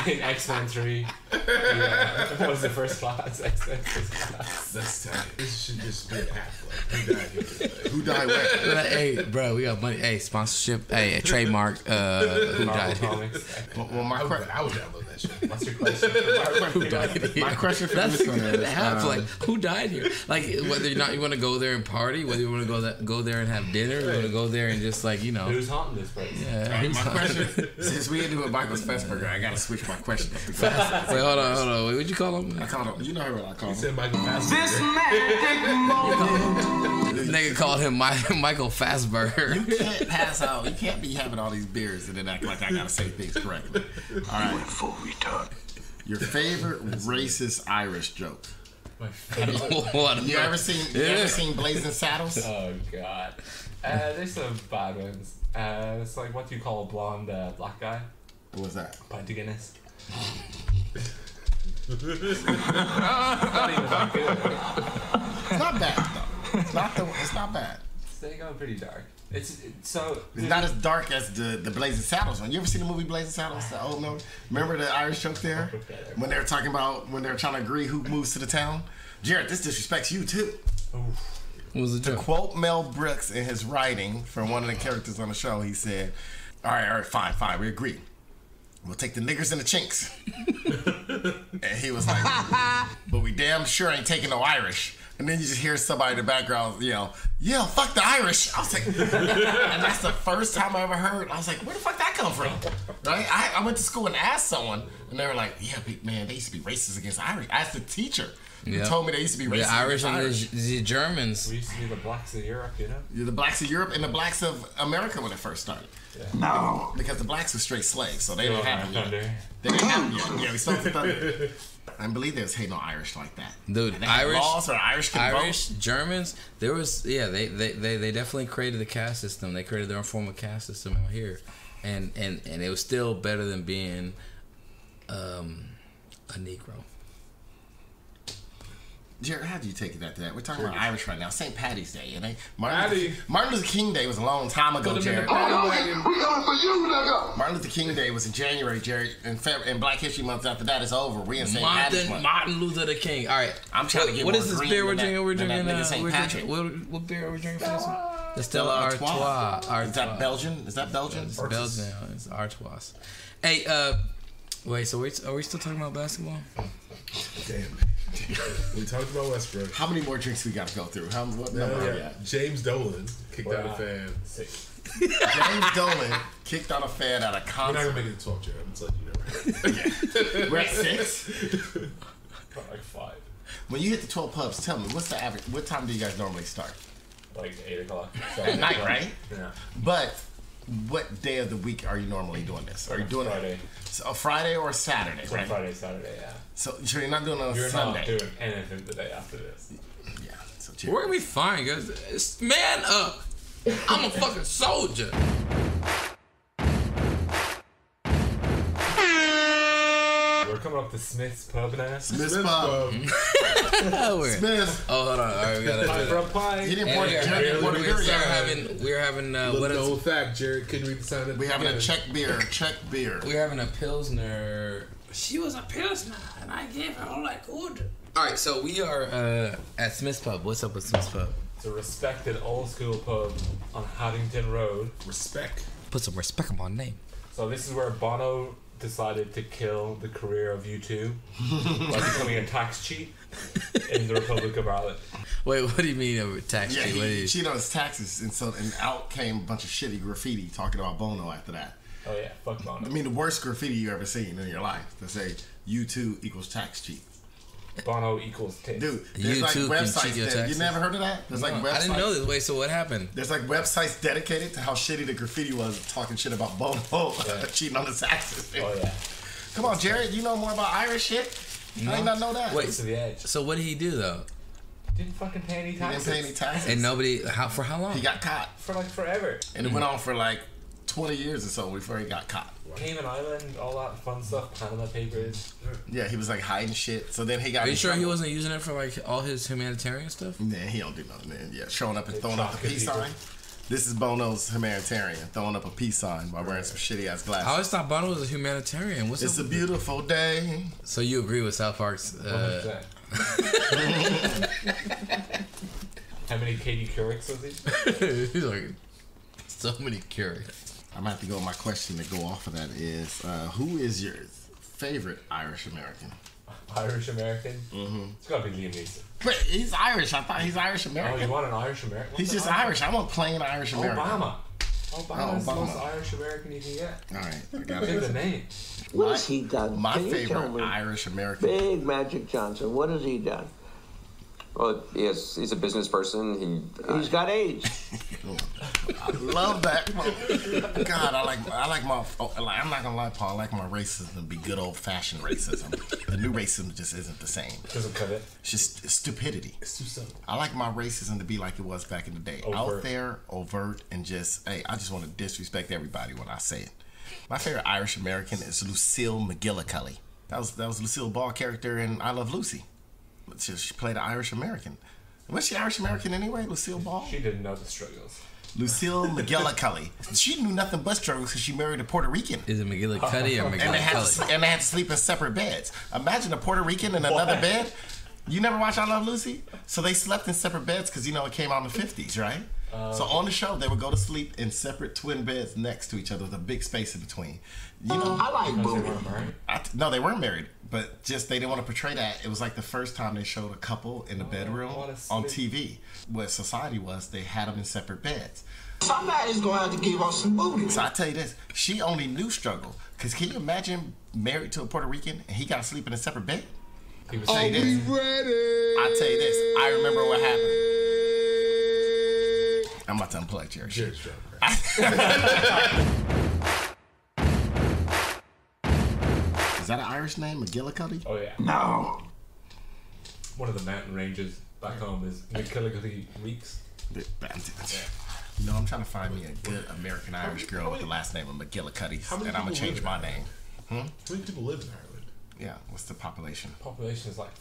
Speaker 7: In X-Men 3. Yeah. What was the first class? X-Men first class.
Speaker 6: That's tight. This should just be a half. Like, who died here?
Speaker 3: Who died where?
Speaker 5: Hey, bro, we got money. Hey, sponsorship. Hey, a trademark. Who died here?
Speaker 3: Well,
Speaker 6: I would download that shit.
Speaker 7: What's your question?
Speaker 5: Who died here?
Speaker 3: My question for
Speaker 5: That's
Speaker 3: this one is,
Speaker 5: like, who died here? Like, whether or not you want to go there and party, whether you want to go there and have dinner, you want to go there and just like, you know.
Speaker 7: Who's haunting this place?
Speaker 5: Yeah.
Speaker 3: Right, my question, since we didn't do it Michael Fassbender, I gotta switch my question.
Speaker 5: Wait, hold on. Wait, what'd you call him?
Speaker 3: I called him. You know what I called him?
Speaker 6: He said Michael Fassbender.
Speaker 9: This magic moment.
Speaker 5: Nigga called him Michael Fassbender.
Speaker 3: You can't pass out. You can't be having all these beers and then act like I gotta say things correctly. All right.
Speaker 9: Full retard.
Speaker 3: Your favorite racist Irish joke?
Speaker 7: My favorite.
Speaker 5: What?
Speaker 3: You ever seen Blazing Saddles?
Speaker 7: Oh, God. There's some bad ones. It's like, what do you call a blonde black guy?
Speaker 3: What was that?
Speaker 7: Pint of Guinness. Not even that good.
Speaker 3: It's not bad though. It's not bad.
Speaker 7: They go pretty dark. It's
Speaker 3: not as dark as the Blazing Saddles one. You ever seen the movie Blazing Saddles? The old movie. Remember the Irish joke there when they were talking about when they were trying to agree who moves to the town. Jared, this disrespects you too.
Speaker 5: What was it?
Speaker 3: To quote Mel Brooks in his writing from one of the characters on the show, he said, "All right, fine, we agree. We'll take the niggers and the chinks." And he was like, "But we damn sure ain't taking no Irish." And then you just hear somebody in the background, "Yeah, fuck the Irish." I was like, and that's the first time I ever heard. I was like, where the fuck that come from? Right? I went to school and asked someone, and they were like, "Yeah, big man, they used to be racist against Irish." I asked the teacher. Who told me they used to be racist.
Speaker 5: The Irish and
Speaker 3: Irish.
Speaker 5: the Germans.
Speaker 7: We used to be the blacks of Europe, you know?
Speaker 3: The blacks of Europe and the blacks of America when it first started.
Speaker 7: Yeah.
Speaker 9: No.
Speaker 3: Because the blacks were straight slaves, so they didn't have them
Speaker 7: Thunder.
Speaker 3: yet. They didn't have them yet. Yeah, we stole the thunder. I believe they was hating on Irish like that.
Speaker 5: Dude,
Speaker 3: and they had laws where Irish could
Speaker 5: Irish,
Speaker 3: vote.
Speaker 5: Germans, there was, they definitely created the caste system. They created their own form of caste system out here. And it was still better than being a Negro.
Speaker 3: Jared, how do you take that to that? We're talking about Irish right now. St. Paddy's Day, and Martin Luther King Day was a long time ago, Jared.
Speaker 13: We coming for you, nigga.
Speaker 3: Martin Luther King Day was in January, Jared, and Black History Month after that is over. We in St. Paddy's Month.
Speaker 5: Martin Luther King. All right,
Speaker 3: I'm trying to get
Speaker 5: what
Speaker 3: more
Speaker 5: is this
Speaker 3: green
Speaker 5: beer we're
Speaker 3: than
Speaker 5: drinking? We're drinking.
Speaker 3: What
Speaker 5: beer are we drinking for this one? The
Speaker 3: Stella
Speaker 5: Artois.
Speaker 3: Is that Belgian? Is that Belgian?
Speaker 5: It's Belgian. It's Artois. Hey, wait. So are we still talking about basketball?
Speaker 6: Damn. We talked about Westbrook.
Speaker 3: How many more drinks we got to go through? What number are we at?
Speaker 6: James Dolan kicked out a fan.
Speaker 7: 6.
Speaker 3: James Dolan kicked out a fan at a concert.
Speaker 6: We're not gonna make it to 12, Jared. I'm just letting you know.
Speaker 3: We're at 6.
Speaker 7: Like 5.
Speaker 3: When you hit the 12 pubs, tell me what's the average? What time do you guys normally start?
Speaker 7: Like 8 o'clock.
Speaker 3: At night, right?
Speaker 7: Yeah.
Speaker 3: But what day of the week are you normally doing this? Are you doing
Speaker 7: Friday?
Speaker 3: A Friday or a Saturday?
Speaker 7: It's
Speaker 3: right?
Speaker 7: Friday, Saturday, yeah.
Speaker 3: So you're not doing it on a
Speaker 7: You're
Speaker 3: Sunday.
Speaker 7: not doing anything the day after this.
Speaker 3: Yeah. So
Speaker 5: We're gonna be fine, guys. Man up. I'm a fucking soldier.
Speaker 7: We're coming up to Smith's Pub now.
Speaker 3: Smith's Pub. Smith.
Speaker 5: Oh, hold on. All right, we got it.
Speaker 7: Pie from pie.
Speaker 3: He didn't pour it.
Speaker 5: We're having
Speaker 6: what is the fact, Jared? Couldn't read the sound of
Speaker 3: We're having a Czech beer.
Speaker 5: We're having a Pilsner. She was a Pilsner, and I gave her all I could. All right, so we are at Smith's Pub. What's up with Smith's Pub?
Speaker 7: It's a respected old school pub on Haddington Road.
Speaker 6: Respect.
Speaker 5: Put some respect on my name.
Speaker 7: So this is where Bono decided to kill the career of U2 by becoming a tax cheat in the Republic of Ireland.
Speaker 5: Wait, what do you mean a tax cheat?
Speaker 3: He cheated on his taxes, and out came a bunch of shitty graffiti talking about Bono after that.
Speaker 7: Oh yeah, fuck Bono.
Speaker 3: I mean, the worst graffiti you ever seen in your life to say U2 equals tax cheat.
Speaker 7: Bono equals taste.
Speaker 3: Dude, there's like websites that you never heard of that? There's like websites.
Speaker 5: I didn't know this. Wait, so what happened?
Speaker 3: There's like websites dedicated to how shitty the graffiti was, talking shit about Bono cheating on the taxes.
Speaker 7: Oh yeah.
Speaker 3: Come on, Jared, you know more about Irish shit?
Speaker 5: No.
Speaker 3: I did not know that.
Speaker 5: Wait,
Speaker 7: to the edge.
Speaker 5: So what did he do though?
Speaker 7: Didn't fucking pay any taxes.
Speaker 3: He didn't pay any taxes.
Speaker 5: And nobody, for how long?
Speaker 3: He got caught.
Speaker 7: For like forever.
Speaker 3: And it went on for like 20 years or so before he got caught.
Speaker 7: Cayman Island, all that fun stuff, Panama Papers.
Speaker 3: Yeah, he was like hiding shit. So then he got.
Speaker 5: Are you sure he wasn't using it for like all his humanitarian stuff?
Speaker 3: Yeah, he don't do nothing. Man. Yeah, showing up and throwing up a peace sign. This is Bono's humanitarian, throwing up a peace sign while wearing some shitty ass glasses.
Speaker 5: I always thought Bono was a humanitarian. What's
Speaker 3: It's a beautiful day.
Speaker 5: So you agree with South Park's?
Speaker 7: How many Katie Courics was he?
Speaker 5: He's like, so many Courics.
Speaker 3: I'm gonna have to go. My question to go off of that is, who is your favorite Irish American?
Speaker 7: Irish American?
Speaker 3: Mm-hmm.
Speaker 7: It's gotta be Liam Neeson.
Speaker 3: Wait, he's Irish. I thought he's Irish American.
Speaker 7: Oh, you want an Irish American?
Speaker 3: He's just Irish. I want plain Irish American.
Speaker 7: Obama's the most Irish American you can get.
Speaker 3: All right, I got
Speaker 7: Look
Speaker 3: it.
Speaker 7: at the name.
Speaker 14: What has he done?
Speaker 3: My
Speaker 14: Can you tell
Speaker 3: favorite
Speaker 14: me?
Speaker 3: Irish American.
Speaker 14: Big Magic Johnson. What has he done?
Speaker 15: Well, yes, he's a business person.
Speaker 14: He's got AIDS.
Speaker 3: I love that. God, I like my. I'm not gonna lie, Paul. I like my racism to be good old fashioned racism. The new racism just isn't the same.
Speaker 7: Doesn't cut it.
Speaker 3: It's just stupidity.
Speaker 6: It's too simple.
Speaker 3: I like my racism to be like it was back in the day, out there, overt, and just I just want to disrespect everybody when I say it. My favorite Irish American is Lucille McGillicuddy. That was Lucille Ball character in I Love Lucy. She played an Irish American. Was she Irish American anyway, Lucille Ball?
Speaker 7: She didn't know the struggles.
Speaker 3: Lucille McGillicuddy. She knew nothing but struggles because she married a Puerto Rican.
Speaker 5: Is it McGillicuddy or McGillicuddy?
Speaker 3: And they had to sleep in separate beds. Imagine a Puerto Rican in another bed. You never watched I Love Lucy? So they slept in separate beds because, it came out in the 50s, right? So on the show, they would go to sleep in separate twin beds next to each other with a big space in between.
Speaker 14: I like booty.
Speaker 3: No, they weren't married, but just they didn't want to portray that. It was like the first time they showed a couple in the bedroom on TV. What society was, they had them in separate beds.
Speaker 14: Somebody's going to have to give us some booty.
Speaker 3: So I tell you this, she only knew struggle. Because can you imagine married to a Puerto Rican and he got to sleep in a separate bed?
Speaker 6: Are we ready?
Speaker 3: I tell you this, I remember what happened. I'm about to unplug Jerry.
Speaker 6: Jared's
Speaker 3: Is that an Irish name, McGillicuddy?
Speaker 7: Oh yeah.
Speaker 14: No.
Speaker 7: One of the mountain ranges back home is McGillicuddy Weeks.
Speaker 3: I'm trying to find me a good American Irish girl with the last name of McGillicuddy, and I'm gonna change my name.
Speaker 6: How many people live in Ireland?
Speaker 3: Yeah, what's the population?
Speaker 7: Population is like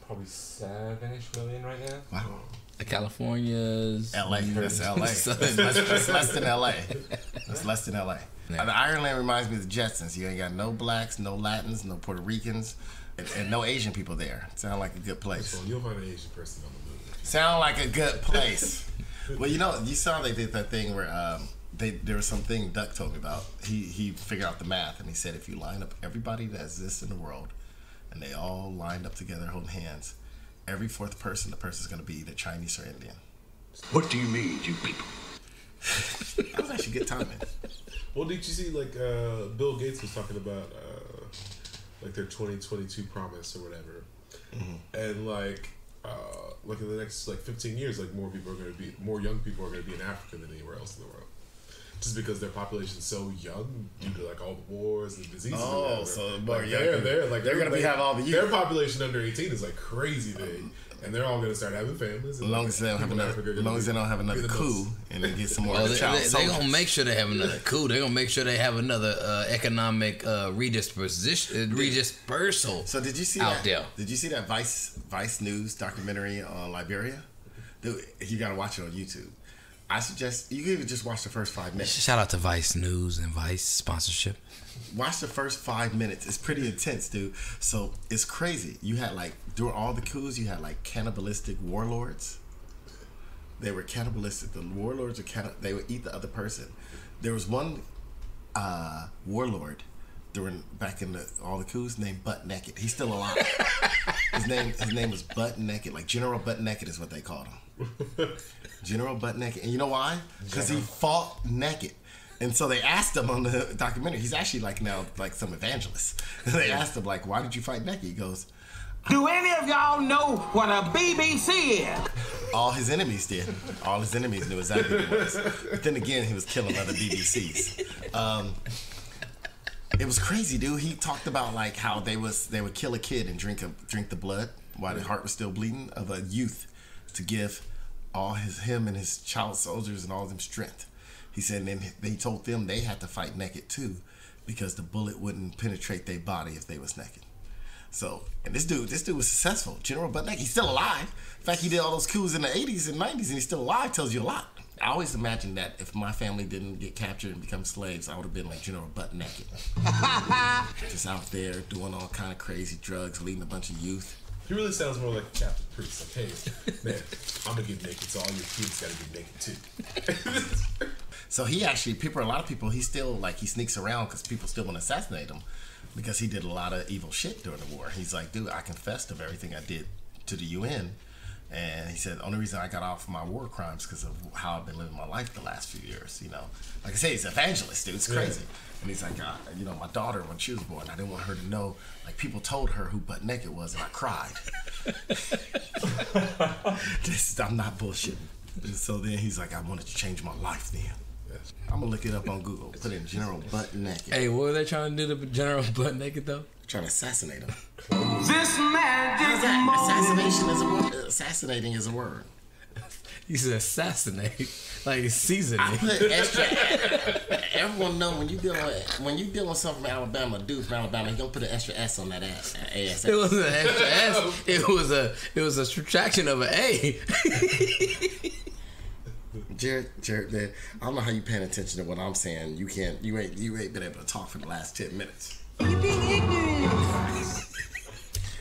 Speaker 7: probably 7-ish million right now.
Speaker 3: Wow.
Speaker 5: California's
Speaker 3: LA. That's LA. That's less than LA. That's less than LA.
Speaker 5: Yeah.
Speaker 3: Ireland reminds me of the Jetsons. You ain't got no blacks, no Latins, no Puerto Ricans, and no Asian people there. Sound like a good place.
Speaker 6: So you'll find an Asian person on the movie.
Speaker 3: Sound like a good place. Well, you saw they did that thing where there was something Duck told me about. He figured out the math, and he said if you line up everybody that exists in the world, and they all lined up together holding hands, every fourth person, the person's going to be either Chinese or Indian.
Speaker 10: What do you mean, you people?
Speaker 3: That was actually good timing.
Speaker 6: Well, did you see Bill Gates was talking about their 2022 promise or whatever, and in the next 15 years, more young people are going to be in Africa than anywhere else in the world. Just because their population's so young due to all the wars and diseases.
Speaker 3: Oh, so more young.
Speaker 6: They're going to
Speaker 3: have all the youth.
Speaker 6: Their population under 18 is crazy big, and they're all going to start having families.
Speaker 3: As long as they don't have another coup and they get some more.
Speaker 5: They're gonna make sure they have another coup. They're gonna make sure they have another economic redispersal.
Speaker 3: So did you see
Speaker 5: out
Speaker 3: that?
Speaker 5: There?
Speaker 3: Did you see that Vice News documentary on Liberia? Dude, you gotta watch it on YouTube. I suggest you can even just watch the first 5 minutes.
Speaker 5: Shout out to Vice News and Vice sponsorship.
Speaker 3: Watch the first 5 minutes. It's pretty intense, dude. So it's crazy. You had during all the coups, you had cannibalistic warlords. They were cannibalistic. The warlords they would eat the other person. There was one warlord back in all the coups named Butt Naked. He's still alive. His name was Butt Naked. General Butt Naked is what they called him. General Butt Naked. And you know why? Because he fought naked. And so they asked him on the documentary. He's actually like now like some evangelist. They asked him like, "Why did you fight Nack?" He goes,
Speaker 8: Do any of y'all know what a BBC is?
Speaker 3: all his enemies did. All his enemies knew exactly what it was. But then again, he was killing other BBCs. It was crazy, dude. He talked about like how they would kill a kid and drink the blood while the heart was still bleeding of a youth to give all him and his child soldiers and all of them strength. He said, and then they told them they had to fight naked too, because the bullet wouldn't penetrate their body if they was naked. So, and this dude was successful. General Butt Naked, he's still alive. In fact, he did all those coups in the 80s and 90s, and he's still alive. Tells you a lot. I always imagined that if my family didn't get captured and become slaves, I would have been like General Butt Naked. Just out there doing all kind of crazy drugs, leading a bunch of youth.
Speaker 6: He really sounds more like a Captain Priest. Like, hey, man, I'm gonna get naked, so all your kids gotta get naked too.
Speaker 3: So he actually, a lot of people, he still like he sneaks around because people still want to assassinate him because he did a lot of evil shit during the war. He's like, dude, I confessed of everything I did to the UN, and he said the only reason I got off my war crimes because of how I've been living my life the last few years. You know, like I say, he's an evangelist, dude. It's crazy. Yeah. And he's like, you know, my daughter, when she was born, I didn't want her to know. Like, people told her who Butt Naked was, and I cried. I'm not bullshitting. And so then he's like, I wanted to change my life then. I'm going to look it up on Google. Put in General Butt Naked.
Speaker 5: Hey, what were they trying to do to General Butt Naked, though?
Speaker 3: Trying to assassinate him.
Speaker 8: This magic
Speaker 3: Assassinating is a word.
Speaker 5: You said assassinate, like seasoning.
Speaker 3: I put extra. Everyone know when you dealing with something from Alabama, a dude from Alabama, you don't put an extra S on that ass.
Speaker 5: It wasn't an extra S. It was a subtraction of an A.
Speaker 3: Jared, man, I don't know how you paying attention to what I'm saying. You ain't been able to talk for the last 10 minutes.
Speaker 8: You're being ignorant.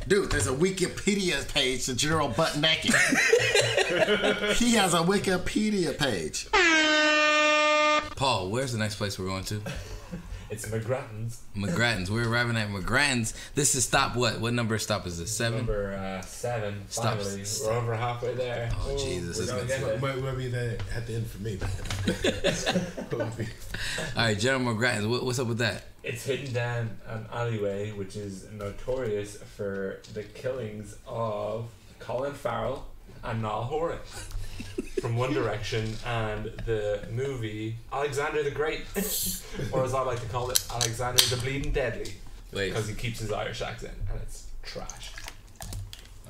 Speaker 3: Dude, there's a Wikipedia page to General Butt Naked. He has a Wikipedia page.
Speaker 5: Paul, where's the next place we're going to?
Speaker 7: It's McGrattan's.
Speaker 5: McGrattan's. We're arriving at McGrattan's. This is stop what? What number stop is this? 7?
Speaker 7: Number 7. Finally, we're over halfway there.
Speaker 5: Oh, Jesus.
Speaker 6: We're gonna get it. Might be there at the end for me.
Speaker 5: All right, General McGrattan's. What's up with that?
Speaker 7: It's hidden down an alleyway, which is notorious for the killings of Colin Farrell and Niall Horan from One Direction and the movie Alexander the Great, or as I like to call it, Alexander the Bleeding Deadly, because he keeps his Irish accent and it's trash.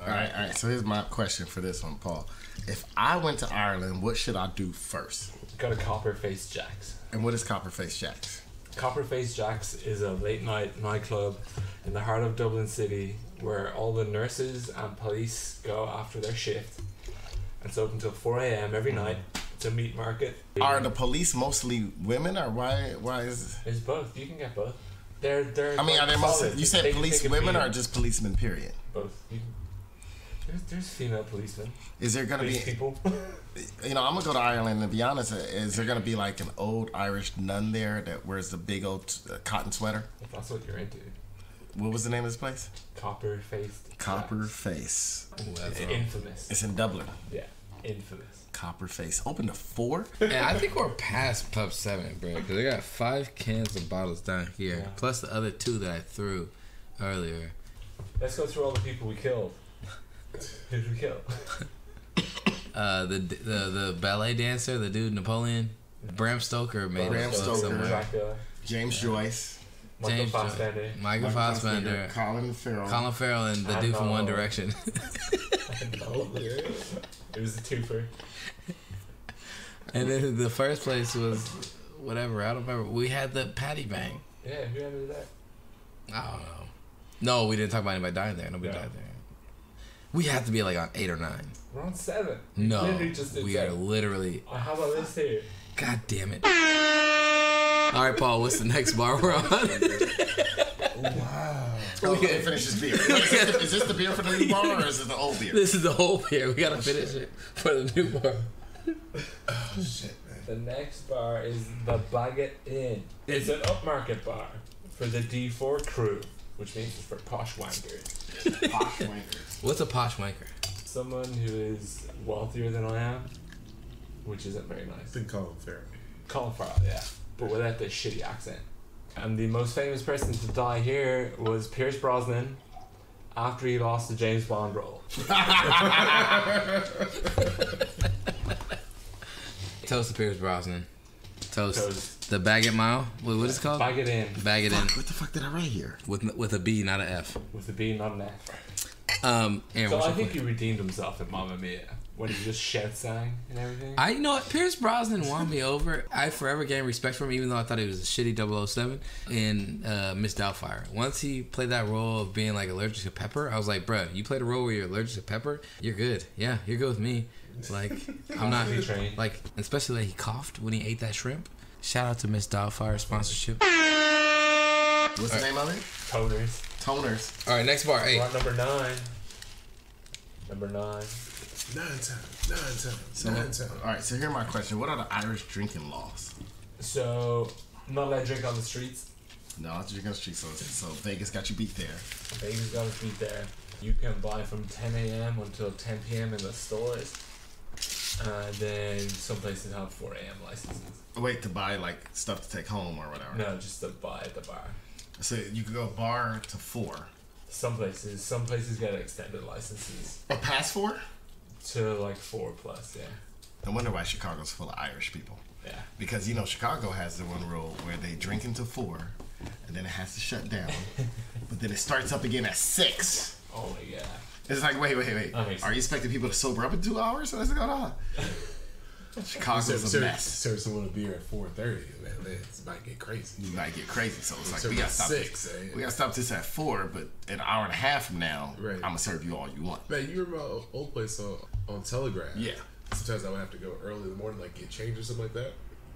Speaker 3: All right. So here's my question for this one, Paul. If I went to Ireland, what should I do first?
Speaker 7: Go to Copperface Jack's.
Speaker 3: And what is Copperface Jack's?
Speaker 7: Copperface Jack's is a late night nightclub in the heart of Dublin City where all the nurses and police go after their shift. It's open until 4 a.m. every night. It's a meat market.
Speaker 3: Are the police mostly women, or why is?
Speaker 7: It's both. You can get both. They're.
Speaker 3: I mean, are they mostly? You said police women or just policemen? Period.
Speaker 7: Both. There's female policemen.
Speaker 3: Is there gonna be
Speaker 7: people?
Speaker 3: You know, I'm gonna go to Ireland and be honest. Is there gonna be like an old Irish nun there that wears the big old cotton sweater?
Speaker 7: If that's what you're into.
Speaker 3: What was the name of this place?
Speaker 7: Copperface.
Speaker 3: Copperface.
Speaker 7: It's infamous.
Speaker 3: It's in Dublin.
Speaker 7: Yeah, infamous.
Speaker 3: Copperface. Open to 4?
Speaker 5: Yeah, I think we're past Pub 7, bro. Because they got 5 cans of bottles down here, plus the other 2 that I threw earlier.
Speaker 7: Let's go through all the people we killed. Who did we kill?
Speaker 5: The ballet dancer, the dude Napoleon, Bram Stoker made
Speaker 3: Bram Stoker,
Speaker 7: somewhere.
Speaker 3: James Joyce.
Speaker 7: Michael Fassbender.
Speaker 5: Michael Fassbender.
Speaker 3: Colin Farrell.
Speaker 5: Colin Farrell and the dude from One Direction.
Speaker 7: It was a twofer.
Speaker 5: And then the first place was whatever. I don't remember. We had the Paddy Bang.
Speaker 7: Yeah, who ended that?
Speaker 5: I don't know. No, we didn't talk about anybody dying there. Nobody died there. We have to be like on 8 or 9.
Speaker 7: We're on 7.
Speaker 5: No,
Speaker 7: we
Speaker 5: are literally.
Speaker 7: I have a list here.
Speaker 5: God damn it. All right, Paul, what's the next bar we're on?
Speaker 3: Wow. Okay, finish this beer. Is this the beer for the new bar or is it the old beer?
Speaker 5: This is the whole beer. We gotta finish it for the new bar.
Speaker 3: Oh, shit, man.
Speaker 7: The next bar is the Bagot Inn. It's an upmarket bar for the D4 crew, which means it's for posh wankers.
Speaker 3: Posh wankers.
Speaker 5: What's a posh wanker?
Speaker 7: Someone who is wealthier than I am, which isn't very nice.
Speaker 6: Then Colin Farrell.
Speaker 7: Colin Farrell, yeah. but without the shitty accent. And the most famous person to die here was Pierce Brosnan after he lost the James Bond role.
Speaker 5: Toast to Pierce Brosnan. Toast. The Bagot Mile. What is it called?
Speaker 7: Bag it in.
Speaker 5: Bag it in.
Speaker 3: What the fuck did I write here?
Speaker 5: With a B, not an F.
Speaker 7: With a B, not an F.
Speaker 5: Aaron,
Speaker 7: So I think he redeemed himself at Mamma Mia when he just sang and everything.
Speaker 5: You know what? Pierce Brosnan won me over. I forever gained respect for him, even though I thought he was a shitty 007 in Miss Doubtfire. Once he played that role of being like allergic to pepper, I was like, bruh, you played a role where you're allergic to pepper, you're good. Yeah, you're good with me. Like, I'm not like, especially like he coughed when he ate that shrimp. Shout out to Miss Doubtfire sponsorship.
Speaker 3: What's the name of it? Toners.
Speaker 5: All right, next bar. Hey,
Speaker 7: number 9. Number 9.
Speaker 6: 9 times.
Speaker 3: All right, so here's my question. What are the Irish drinking laws?
Speaker 7: So, not allowed to drink on the streets.
Speaker 3: No, not drinking on the streets. So Vegas got you beat there.
Speaker 7: Vegas got us beat there. You can buy from 10 a.m. until 10 p.m. in the stores. Then some places have 4 a.m. licenses.
Speaker 3: Wait, to buy like stuff to take home or whatever?
Speaker 7: No, just to buy at the bar.
Speaker 3: So you could go bar to 4.
Speaker 7: Some places get extended licenses.
Speaker 3: A past 4?
Speaker 7: To like 4 plus, yeah.
Speaker 3: I wonder why Chicago's full of Irish people.
Speaker 7: Yeah.
Speaker 3: Because, you know, Chicago has the one rule where they drink until 4, and then it has to shut down. But then it starts up again at 6.
Speaker 7: Oh my god.
Speaker 3: It's like, wait. Are you expecting people to sober up in 2 hours? What's going on? Chicago's a mess.
Speaker 6: Serve someone a beer at 4:30, man. It might get crazy.
Speaker 3: You might get crazy. So it's like,
Speaker 6: serve
Speaker 3: we gotta
Speaker 6: at
Speaker 3: stop
Speaker 6: 6,
Speaker 3: this.
Speaker 6: eh?
Speaker 3: We gotta stop this at 4, but an hour and a half from now,
Speaker 6: Right.
Speaker 3: I'm gonna serve you all you want.
Speaker 6: Man, you remember my old place on Telegraph?
Speaker 3: Yeah.
Speaker 6: Sometimes I would have to go early in the morning, like get change or something like that.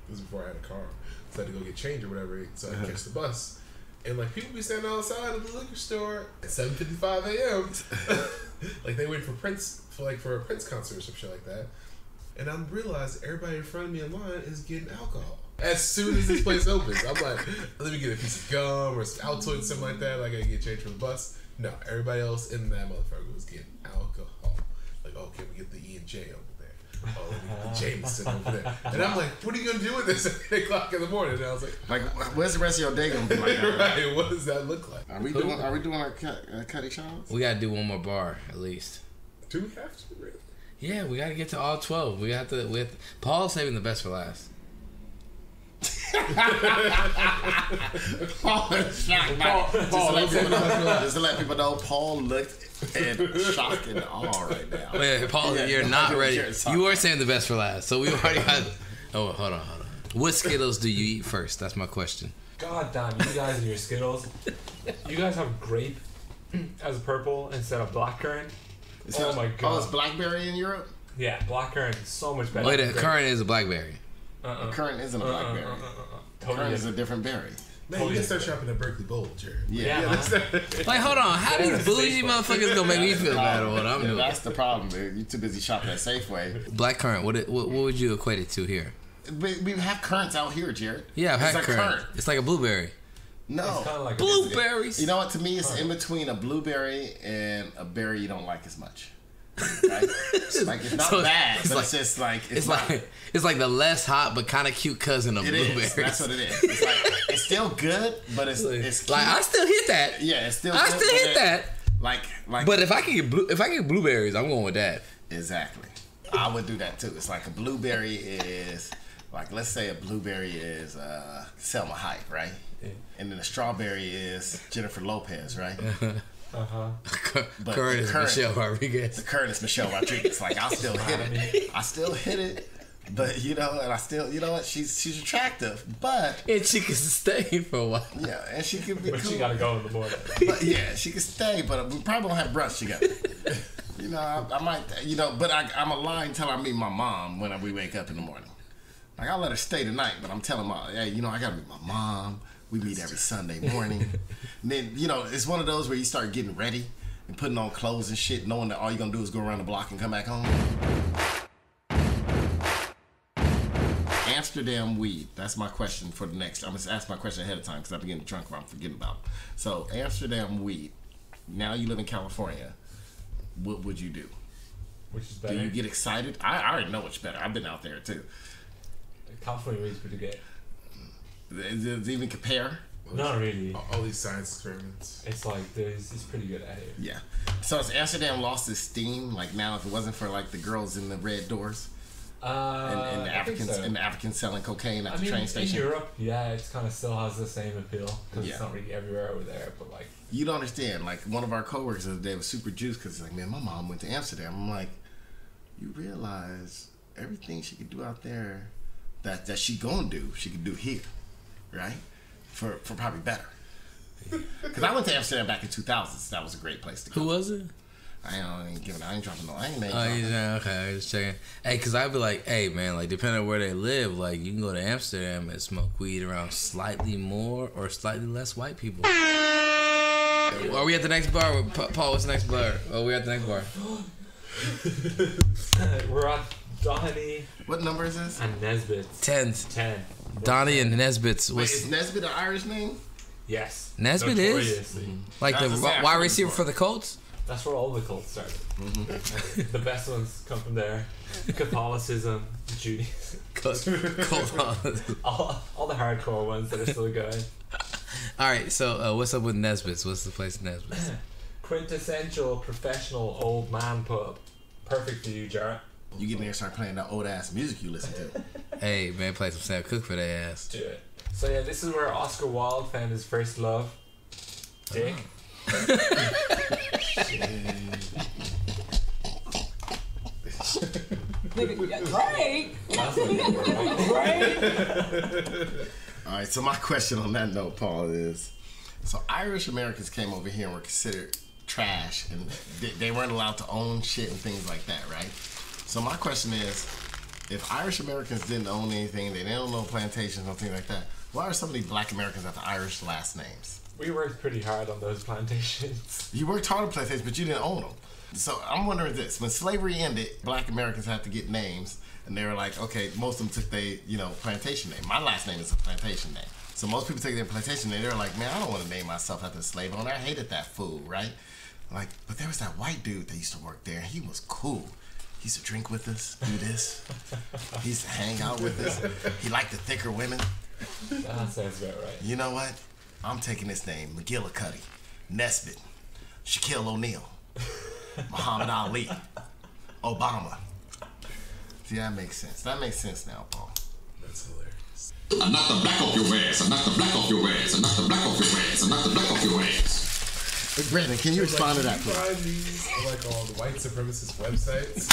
Speaker 6: This was before I had a car, so I had to go get change or whatever, so I could catch the bus. And like people be standing outside of the liquor store at 7:55 a.m. like they wait for Prince for a Prince concert or some shit like that. And I realized everybody in front of me in line is getting alcohol. As soon as this place opens, I'm like, let me get a piece of gum or some Altoids, something like that. Like I get changed for the bus. No, everybody else in that motherfucker was getting alcohol. Like, oh, can we get the E&J over there? Oh, let me get the Jameson over there. And I'm like, what are you gonna do with this at 8 o'clock in the morning? And I was like,
Speaker 3: where's the rest of your day gonna be like?
Speaker 6: Right? What does that look like?
Speaker 3: Are we doing our cutty shots?
Speaker 5: we gotta do one more bar at least.
Speaker 6: Do we have to? Really?
Speaker 5: Yeah, we gotta get to all 12. We got to with Paul's saving the best for last.
Speaker 3: Paul is shocked. Just to let people know, Paul looked in shock and awe right now.
Speaker 5: Wait, Paul, you're not ready. You were saying the best for last, so we already had. Oh, hold on. What Skittles do you eat first? That's my question.
Speaker 7: God damn, you guys and your Skittles. You guys have grape as purple instead of blackcurrant. Oh my god.
Speaker 3: Oh, it's blackberry in Europe?
Speaker 7: Yeah, blackcurrant is so much better.
Speaker 5: Wait, a currant is a blackberry.
Speaker 3: A currant isn't a blackberry. Currant is a different berry.
Speaker 6: Man, you can start shopping at Berkeley Bowl, Jared.
Speaker 3: Yeah.
Speaker 5: Like, hold on. How these bougie motherfuckers gonna make me feel bad about what I'm doing?
Speaker 3: That's the problem, dude. You're too busy shopping at Safeway.
Speaker 5: Blackcurrant. What would you equate it to here?
Speaker 3: We have currants out here, Jared.
Speaker 5: Yeah, I've had currant. It's like a blueberry.
Speaker 3: No.
Speaker 7: It's kind of like
Speaker 5: Blueberries.
Speaker 3: You know what? To me, it's in between a blueberry and a berry you don't like as much. Right? Like it's not bad, but it's just like
Speaker 5: it's like the less hot but kind of cute cousin of blueberries.
Speaker 3: That's what it is. It's like it's still good, but it's cute.
Speaker 5: Like I still hit that.
Speaker 3: Yeah, it's still.
Speaker 5: I
Speaker 3: good,
Speaker 5: still hit that.
Speaker 3: Like.
Speaker 5: But if I can get blueberries, I'm going with that.
Speaker 3: Exactly. I would do that too. It's like a blueberry is like, let's say a blueberry is Selma Hayek, right? Yeah. And then a strawberry is Jennifer Lopez, right? But
Speaker 5: current is Michelle Rodriguez.
Speaker 3: The current is Michelle Rodriguez. Like I'll still hit it. I still hit it. But you know, and I still, you know what? She's attractive, but
Speaker 5: and she can stay for a while.
Speaker 3: Yeah, and she can be.
Speaker 7: But
Speaker 3: cool.
Speaker 7: she gotta go in the morning.
Speaker 3: But yeah, she can stay, but we probably won't have brunch together. You know, I might, you know, but I'm a lie until I meet my mom when we wake up in the morning. Like I'll let her stay tonight, but I'm telling her, hey, you know, I gotta meet my mom. We meet every Sunday morning. And then, you know, it's one of those where you start getting ready and putting on clothes and shit, knowing that all you're gonna do is go around the block and come back home. Amsterdam weed. That's my question for the next. I'm gonna ask my question ahead of time because I've been getting drunk or I'm forgetting about it. So Amsterdam weed. Now you live in California. What would you do?
Speaker 7: Which is better?
Speaker 3: Do you get excited? I already know what's better. I've been out there too.
Speaker 7: California weed's pretty good.
Speaker 3: Does it even compare?
Speaker 7: Not really.
Speaker 6: All these science experiments.
Speaker 7: It's like it's pretty good at it.
Speaker 3: Yeah. So has Amsterdam lost its steam? Like now, if it wasn't for like the girls in the red doors, and the Africans and the Africans selling cocaine at the train station.
Speaker 7: In Europe, yeah, it kind of still has the same appeal because it's not really everywhere over there. But like,
Speaker 3: you don't understand. Like one of our coworkers the other day was super juiced because he's like, man, my mom went to Amsterdam. I'm like, you realize everything she could do out there that she gonna do, she could do here, right? For probably better. Because I went to Amsterdam back in 2000. So that was a great place to go.
Speaker 5: Who was it?
Speaker 3: I ain't dropping no. I ain't name.
Speaker 5: Oh, okay. I was just checking. Hey, because I'd be like, hey, man, like, depending on where they live, like, you can go to Amsterdam and smoke weed around slightly more or slightly less white people. Are we at the next bar? Paul, what's the next bar? Oh, we're at the next bar.
Speaker 7: We're at Donny.
Speaker 3: What number is this?
Speaker 7: And Nesbitt.
Speaker 5: 10th.
Speaker 7: 10.
Speaker 5: Donnie and Nesbitt's.
Speaker 3: Wait, is Nesbitt an Irish name?
Speaker 7: Yes.
Speaker 5: Nesbitt is? Like the wide receiver for the Colts?
Speaker 7: That's where all the cults started. The best ones come from there. Catholicism, Judaism. all the hardcore ones that are still going.
Speaker 5: Alright, so what's up with Nesbitt's? What's the place in Nesbitt's?
Speaker 7: Quintessential professional old man pub. Perfect for you, Jarrett.
Speaker 3: You get in there and start playing that old ass music you listen to.
Speaker 5: Hey, man, play some Sam Cooke for their ass.
Speaker 7: Do it. So yeah, this is where Oscar Wilde found his first love. Dick.
Speaker 8: Great.
Speaker 3: Alright, so my question on that note, Paul, is so Irish Americans came over here and were considered trash and they weren't allowed to own shit and things like that, right? So my question is, if Irish Americans didn't own anything, they didn't own plantations or things like that, why are so many black Americans have Irish last names?
Speaker 7: We worked pretty hard on those plantations.
Speaker 3: You worked hard on plantations, but you didn't own them. So I'm wondering this: when slavery ended, black Americans had to get names, and they were like, okay, most of them took their, plantation name. My last name is a plantation name. So most people take their plantation name. They're like, man, I don't want to name myself after a slave owner. I hated that fool, right? Like, but there was that white dude that used to work there. He was cool. He used to drink with us, do this. He used to hang out with us. He liked the thicker women.
Speaker 7: That sounds about right.
Speaker 3: You know what? I'm taking this name: McGillicuddy, Nesbitt, Shaquille O'Neal, Muhammad Ali, Obama. See, that makes sense. That makes sense now, Paul.
Speaker 6: That's hilarious.
Speaker 16: I knock the black off your ass. I knock the black off your ass. I knock the black off your ass. I knock the black off your ass.
Speaker 3: Brandon, can you respond to that, please?
Speaker 6: Find these like all the white supremacist websites.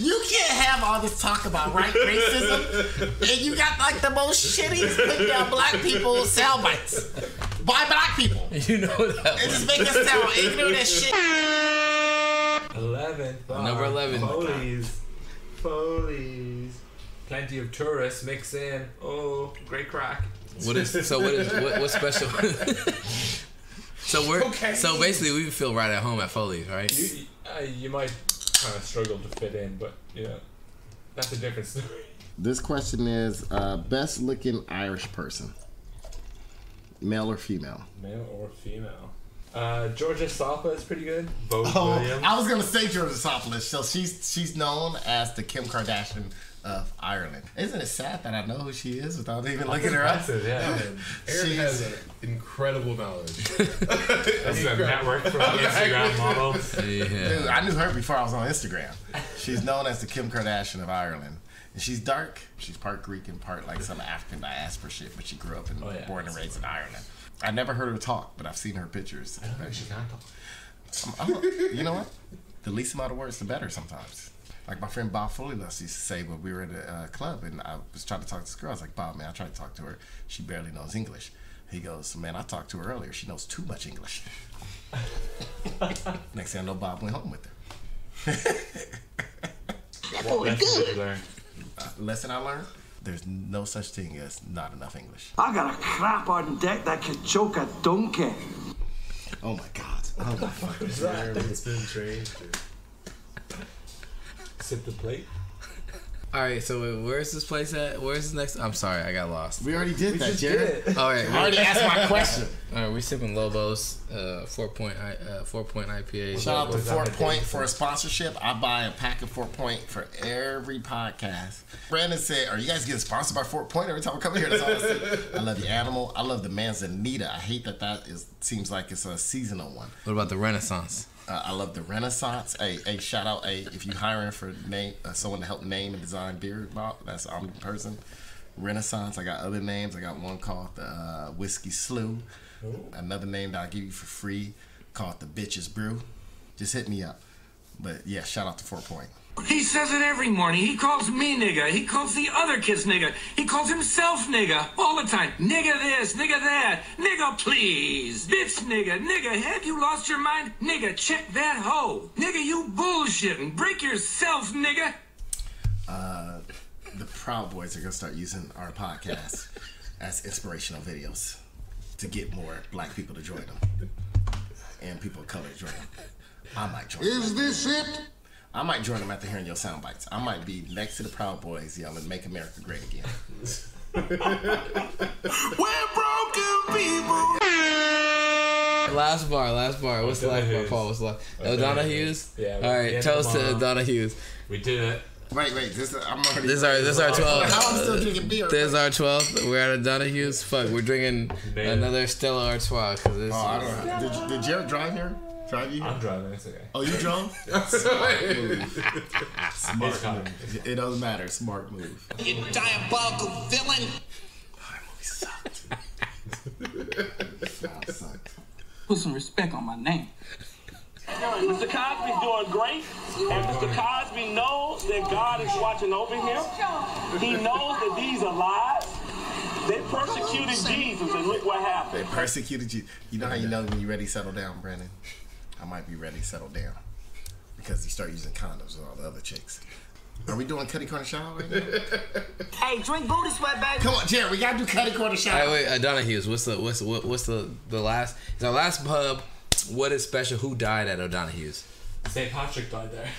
Speaker 3: You can't have all this talk about racism, and you got like the most shitty put down black people sound bites by black people.
Speaker 5: You know that.
Speaker 3: And just make us sound ignorant as shit.
Speaker 7: 11.
Speaker 5: Number 11.
Speaker 7: Follies. Plenty of tourists mix in. Oh, great crack.
Speaker 5: What's special? So basically we feel right at home at Foley's, right?
Speaker 7: You might kind of struggle to fit in, but that's a different story.
Speaker 3: This question is best looking Irish person, male or female?
Speaker 7: Male or female? Georgia Sapa is pretty good. Williams.
Speaker 3: I was gonna say Georgia Sapa. So she's known as the Kim Kardashian of Ireland. Isn't it sad that I know who she is without even looking her up?
Speaker 7: Yeah.
Speaker 6: Aaron has an incredible knowledge.
Speaker 7: That's a network from Instagram models.
Speaker 5: Yeah.
Speaker 3: Dude, I knew her before I was on Instagram. She's known as the Kim Kardashian of Ireland. And she's dark. She's part Greek and part like some African diaspora shit, but she grew up and born and raised in Ireland. I never heard her talk, but I've seen her pictures.
Speaker 7: I don't think she can talk.
Speaker 3: You know what? The least amount of words, the better sometimes. Like my friend Bob Foley used to say when we were at a club and I was trying to talk to this girl. I was like, Bob, man, I tried to talk to her. She barely knows English. He goes, man, I talked to her earlier. She knows too much English. Next thing I know, Bob went home with her.
Speaker 14: What lesson did you
Speaker 7: learn?
Speaker 3: Lesson I learned? There's no such thing as not enough English.
Speaker 9: I got a crap on deck that could choke a donkey.
Speaker 3: Oh my God. Oh my fucking God.
Speaker 6: It's been changed.
Speaker 7: Sip the plate.
Speaker 5: All right, so where's this place at? Where's the next? I'm sorry, I got lost.
Speaker 3: We already did that, Jared.
Speaker 5: All right,
Speaker 3: I already asked my question.
Speaker 5: All right, we're sipping Lobos, 4-point IPA.
Speaker 3: Shout out to Fort Point for a sponsorship. I buy a pack of Fort Point for every podcast. Brandon said, "Are you guys getting sponsored by Fort Point every time I come here?" That's all I say. I love the animal. I love the Manzanita. I hate that seems like it's a seasonal one.
Speaker 5: What about the Renaissance?
Speaker 3: I love the Renaissance. Hey, shout out. If you hiring for someone to help name and design beer, I'm the person. Renaissance. I got other names. I got one called the Whiskey Slew. Ooh. Another name that I give you for free called the Bitches Brew. Just hit me up. But yeah, shout out to Fort Point.
Speaker 8: He says it every morning. He calls me nigga. He calls the other kids nigga. He calls himself nigga all the time. Nigga this, nigga that. Nigga please. Bitch nigga. Nigga, have you lost your mind? Nigga, check that hoe. Nigga, you bullshitting. Break yourself, nigga.
Speaker 3: The Proud Boys are going to start using our podcast as inspirational videos to get more black people to join them. And people of color to join them. I might join them.
Speaker 13: Is this it?
Speaker 3: I might join them after hearing your sound bites. I might be next to the Proud Boys yelling, "Make America Great Again."
Speaker 8: We're broken people.
Speaker 5: Last bar. What's the last bar, Paul? What's the last? O'Donoghue's?
Speaker 7: Yeah.
Speaker 5: All right, toast to O'Donoghue's.
Speaker 7: We did it.
Speaker 3: Wait. This is our
Speaker 5: 12th.
Speaker 3: How I'm still drinking beer?
Speaker 5: This is our 12th. We're at O'Donoghue's. Fuck, we're drinking another Stella Artois.
Speaker 3: I don't know. Did Jared drive here?
Speaker 7: I'm driving. It's okay.
Speaker 3: Oh, you drove? Smart move. It doesn't matter. Smart move.
Speaker 8: You diabolical villain.
Speaker 3: That movie sucked.
Speaker 8: Put some respect on my name.
Speaker 17: Mr. Cosby's doing great, and Mr. Cosby knows that God is watching over him. He knows that these are lies. They persecuted Jesus, and look what happened.
Speaker 3: They persecuted Jesus. You know how you know when you're ready to settle down, Brandon? I might be ready to settle down because you start using condoms with all the other chicks. Are we doing Cuddy Corner Shout right now?
Speaker 14: Hey, drink booty sweat, baby.
Speaker 3: Come on, Jared, we gotta do Cuddy Corner Shout.
Speaker 5: Wait, O'Donoghue's. What's the last? It's our last pub. What is special? Who died at O'Donoghue's?
Speaker 7: St. Patrick died there.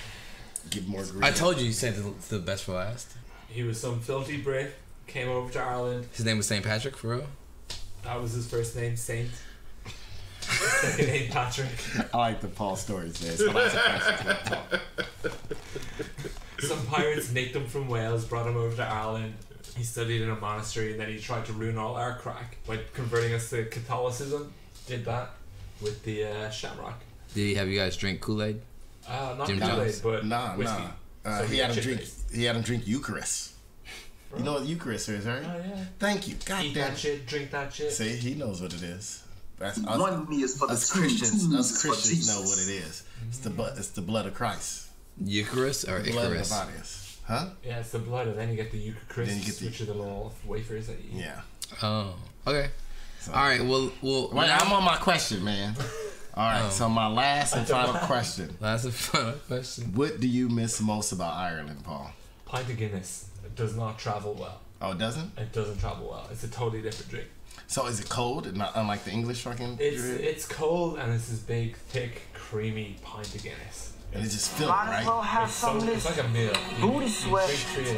Speaker 3: Give more grief.
Speaker 5: I told you said the best for last.
Speaker 7: He was some filthy Brit. Came over to Ireland.
Speaker 5: His name was St. Patrick, for real?
Speaker 7: That was his first name, Saint. Second name, Patrick.
Speaker 3: I like the Paul stories there. So that's a talk.
Speaker 7: Some pirates nicked him from Wales, brought him over to Ireland. He studied in a monastery, and then he tried to ruin all our crack by converting us to Catholicism. Did that with the Shamrock.
Speaker 5: Did he have you guys drink Kool-Aid?
Speaker 7: Not
Speaker 5: Jim
Speaker 7: Kool-Aid,
Speaker 5: Jones?
Speaker 7: but whiskey. So
Speaker 3: he had him drink Eucharist.
Speaker 7: Bro.
Speaker 3: You know what Eucharist is, right?
Speaker 7: Oh yeah.
Speaker 3: Thank you. God
Speaker 7: Eat
Speaker 3: damn.
Speaker 7: that shit, drink that shit.
Speaker 3: See, he knows what it is. That's us,
Speaker 18: One knee is for the
Speaker 3: us
Speaker 18: two,
Speaker 3: Christians.
Speaker 18: two
Speaker 3: Us
Speaker 18: is for
Speaker 3: Christians
Speaker 18: Jesus.
Speaker 3: know what it is. It's the blood of Christ.
Speaker 5: Eucharist or
Speaker 3: the blood of the
Speaker 5: Icarus?
Speaker 3: body is. Huh?
Speaker 7: Yeah, it's the blood, and then you get the Eucharist,
Speaker 3: Then you get
Speaker 7: which are the little wafers that you eat.
Speaker 3: Yeah.
Speaker 5: Oh, okay.
Speaker 3: So,
Speaker 5: all right. Well,
Speaker 3: wait, I'm on my question, man. All right. So my last and final question.
Speaker 5: Last and final question.
Speaker 3: What do you miss most about Ireland, Paul?
Speaker 7: Pint of Guinness does not travel well.
Speaker 3: Oh, it doesn't?
Speaker 7: It doesn't travel well. It's a totally different drink.
Speaker 3: So is it cold? And not unlike the English fucking drink?
Speaker 7: It's cold, and it's this big, thick, creamy pint of Guinness.
Speaker 3: And it's just filled,
Speaker 14: Might as well
Speaker 3: right?
Speaker 14: have some of
Speaker 7: It's
Speaker 14: this
Speaker 7: like a meal.
Speaker 14: booty sweat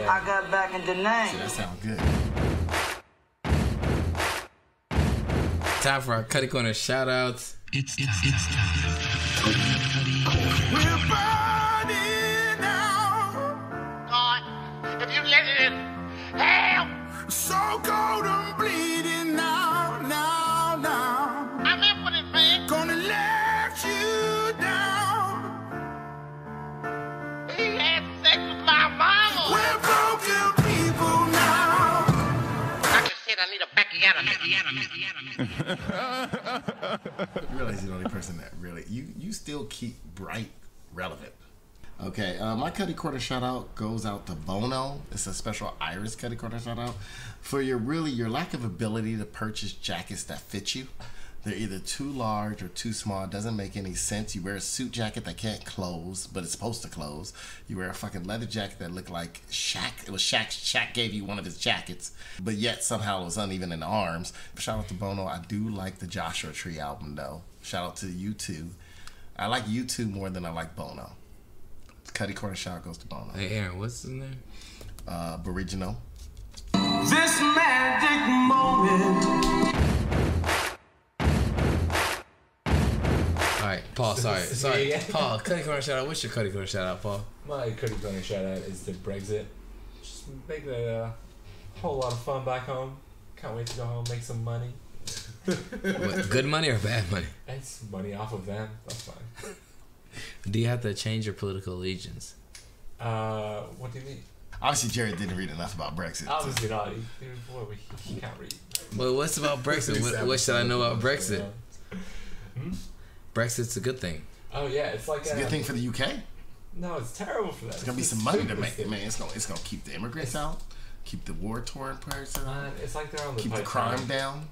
Speaker 14: I got back in the name.
Speaker 3: See, that sounds good.
Speaker 5: Time for our Cuddy Corner shout outs.
Speaker 2: It's time.
Speaker 8: We're burning now.
Speaker 19: God, if you let it in, hell!
Speaker 8: So cold and bleeding now, now, now.
Speaker 19: I'm in with it, man.
Speaker 8: Gonna let you down.
Speaker 19: He had sex with my mama.
Speaker 8: We're broken people now.
Speaker 19: I just said I need a Becky.
Speaker 3: You realize you're the only person that really you still keep bright relevant. Okay, my Cuddy Corner shout out goes out to Bono. It's a special Irish Cuddy Corner shout out for your lack of ability to purchase jackets that fit you. They're either too large or too small. It doesn't make any sense. You wear a suit jacket that can't close, but it's supposed to close. You wear a fucking leather jacket that looked like Shaq. It was Shaq. Shaq gave you one of his jackets, but yet somehow it was uneven in the arms. Shout out to Bono. I do like the Joshua Tree album, though. Shout out to U2. I like U2 more than I like Bono. Cuddy Corner shout goes to Bono.
Speaker 5: Hey, Aaron, what's his name?
Speaker 3: Aboriginal.
Speaker 9: This magic moment.
Speaker 5: All right, Paul. Sorry, Paul. Cuddy corner shout out. What's your cuddy corner shout out, Paul?
Speaker 7: My cuddy corner shout out is the Brexit. Just making it a whole lot of fun back home. Can't wait to go home, make some money.
Speaker 5: What, good money or bad money?
Speaker 7: It's money off of them. That's fine.
Speaker 5: Do you have to change your political allegiance?
Speaker 7: What do you mean?
Speaker 3: Obviously, Jared didn't read enough about Brexit.
Speaker 7: Obviously not. He can't read.
Speaker 5: Well, what's about Brexit? What should I know about Brexit? Brexit's a good thing.
Speaker 7: Oh yeah, it's like
Speaker 3: it's a good thing for the UK.
Speaker 7: No, it's terrible for them.
Speaker 3: It's gonna be some money to make. Man, it's gonna keep the immigrants out, keep the war-torn person out.
Speaker 7: It's like they're on the
Speaker 3: keep
Speaker 7: Titanic.
Speaker 3: the crime down.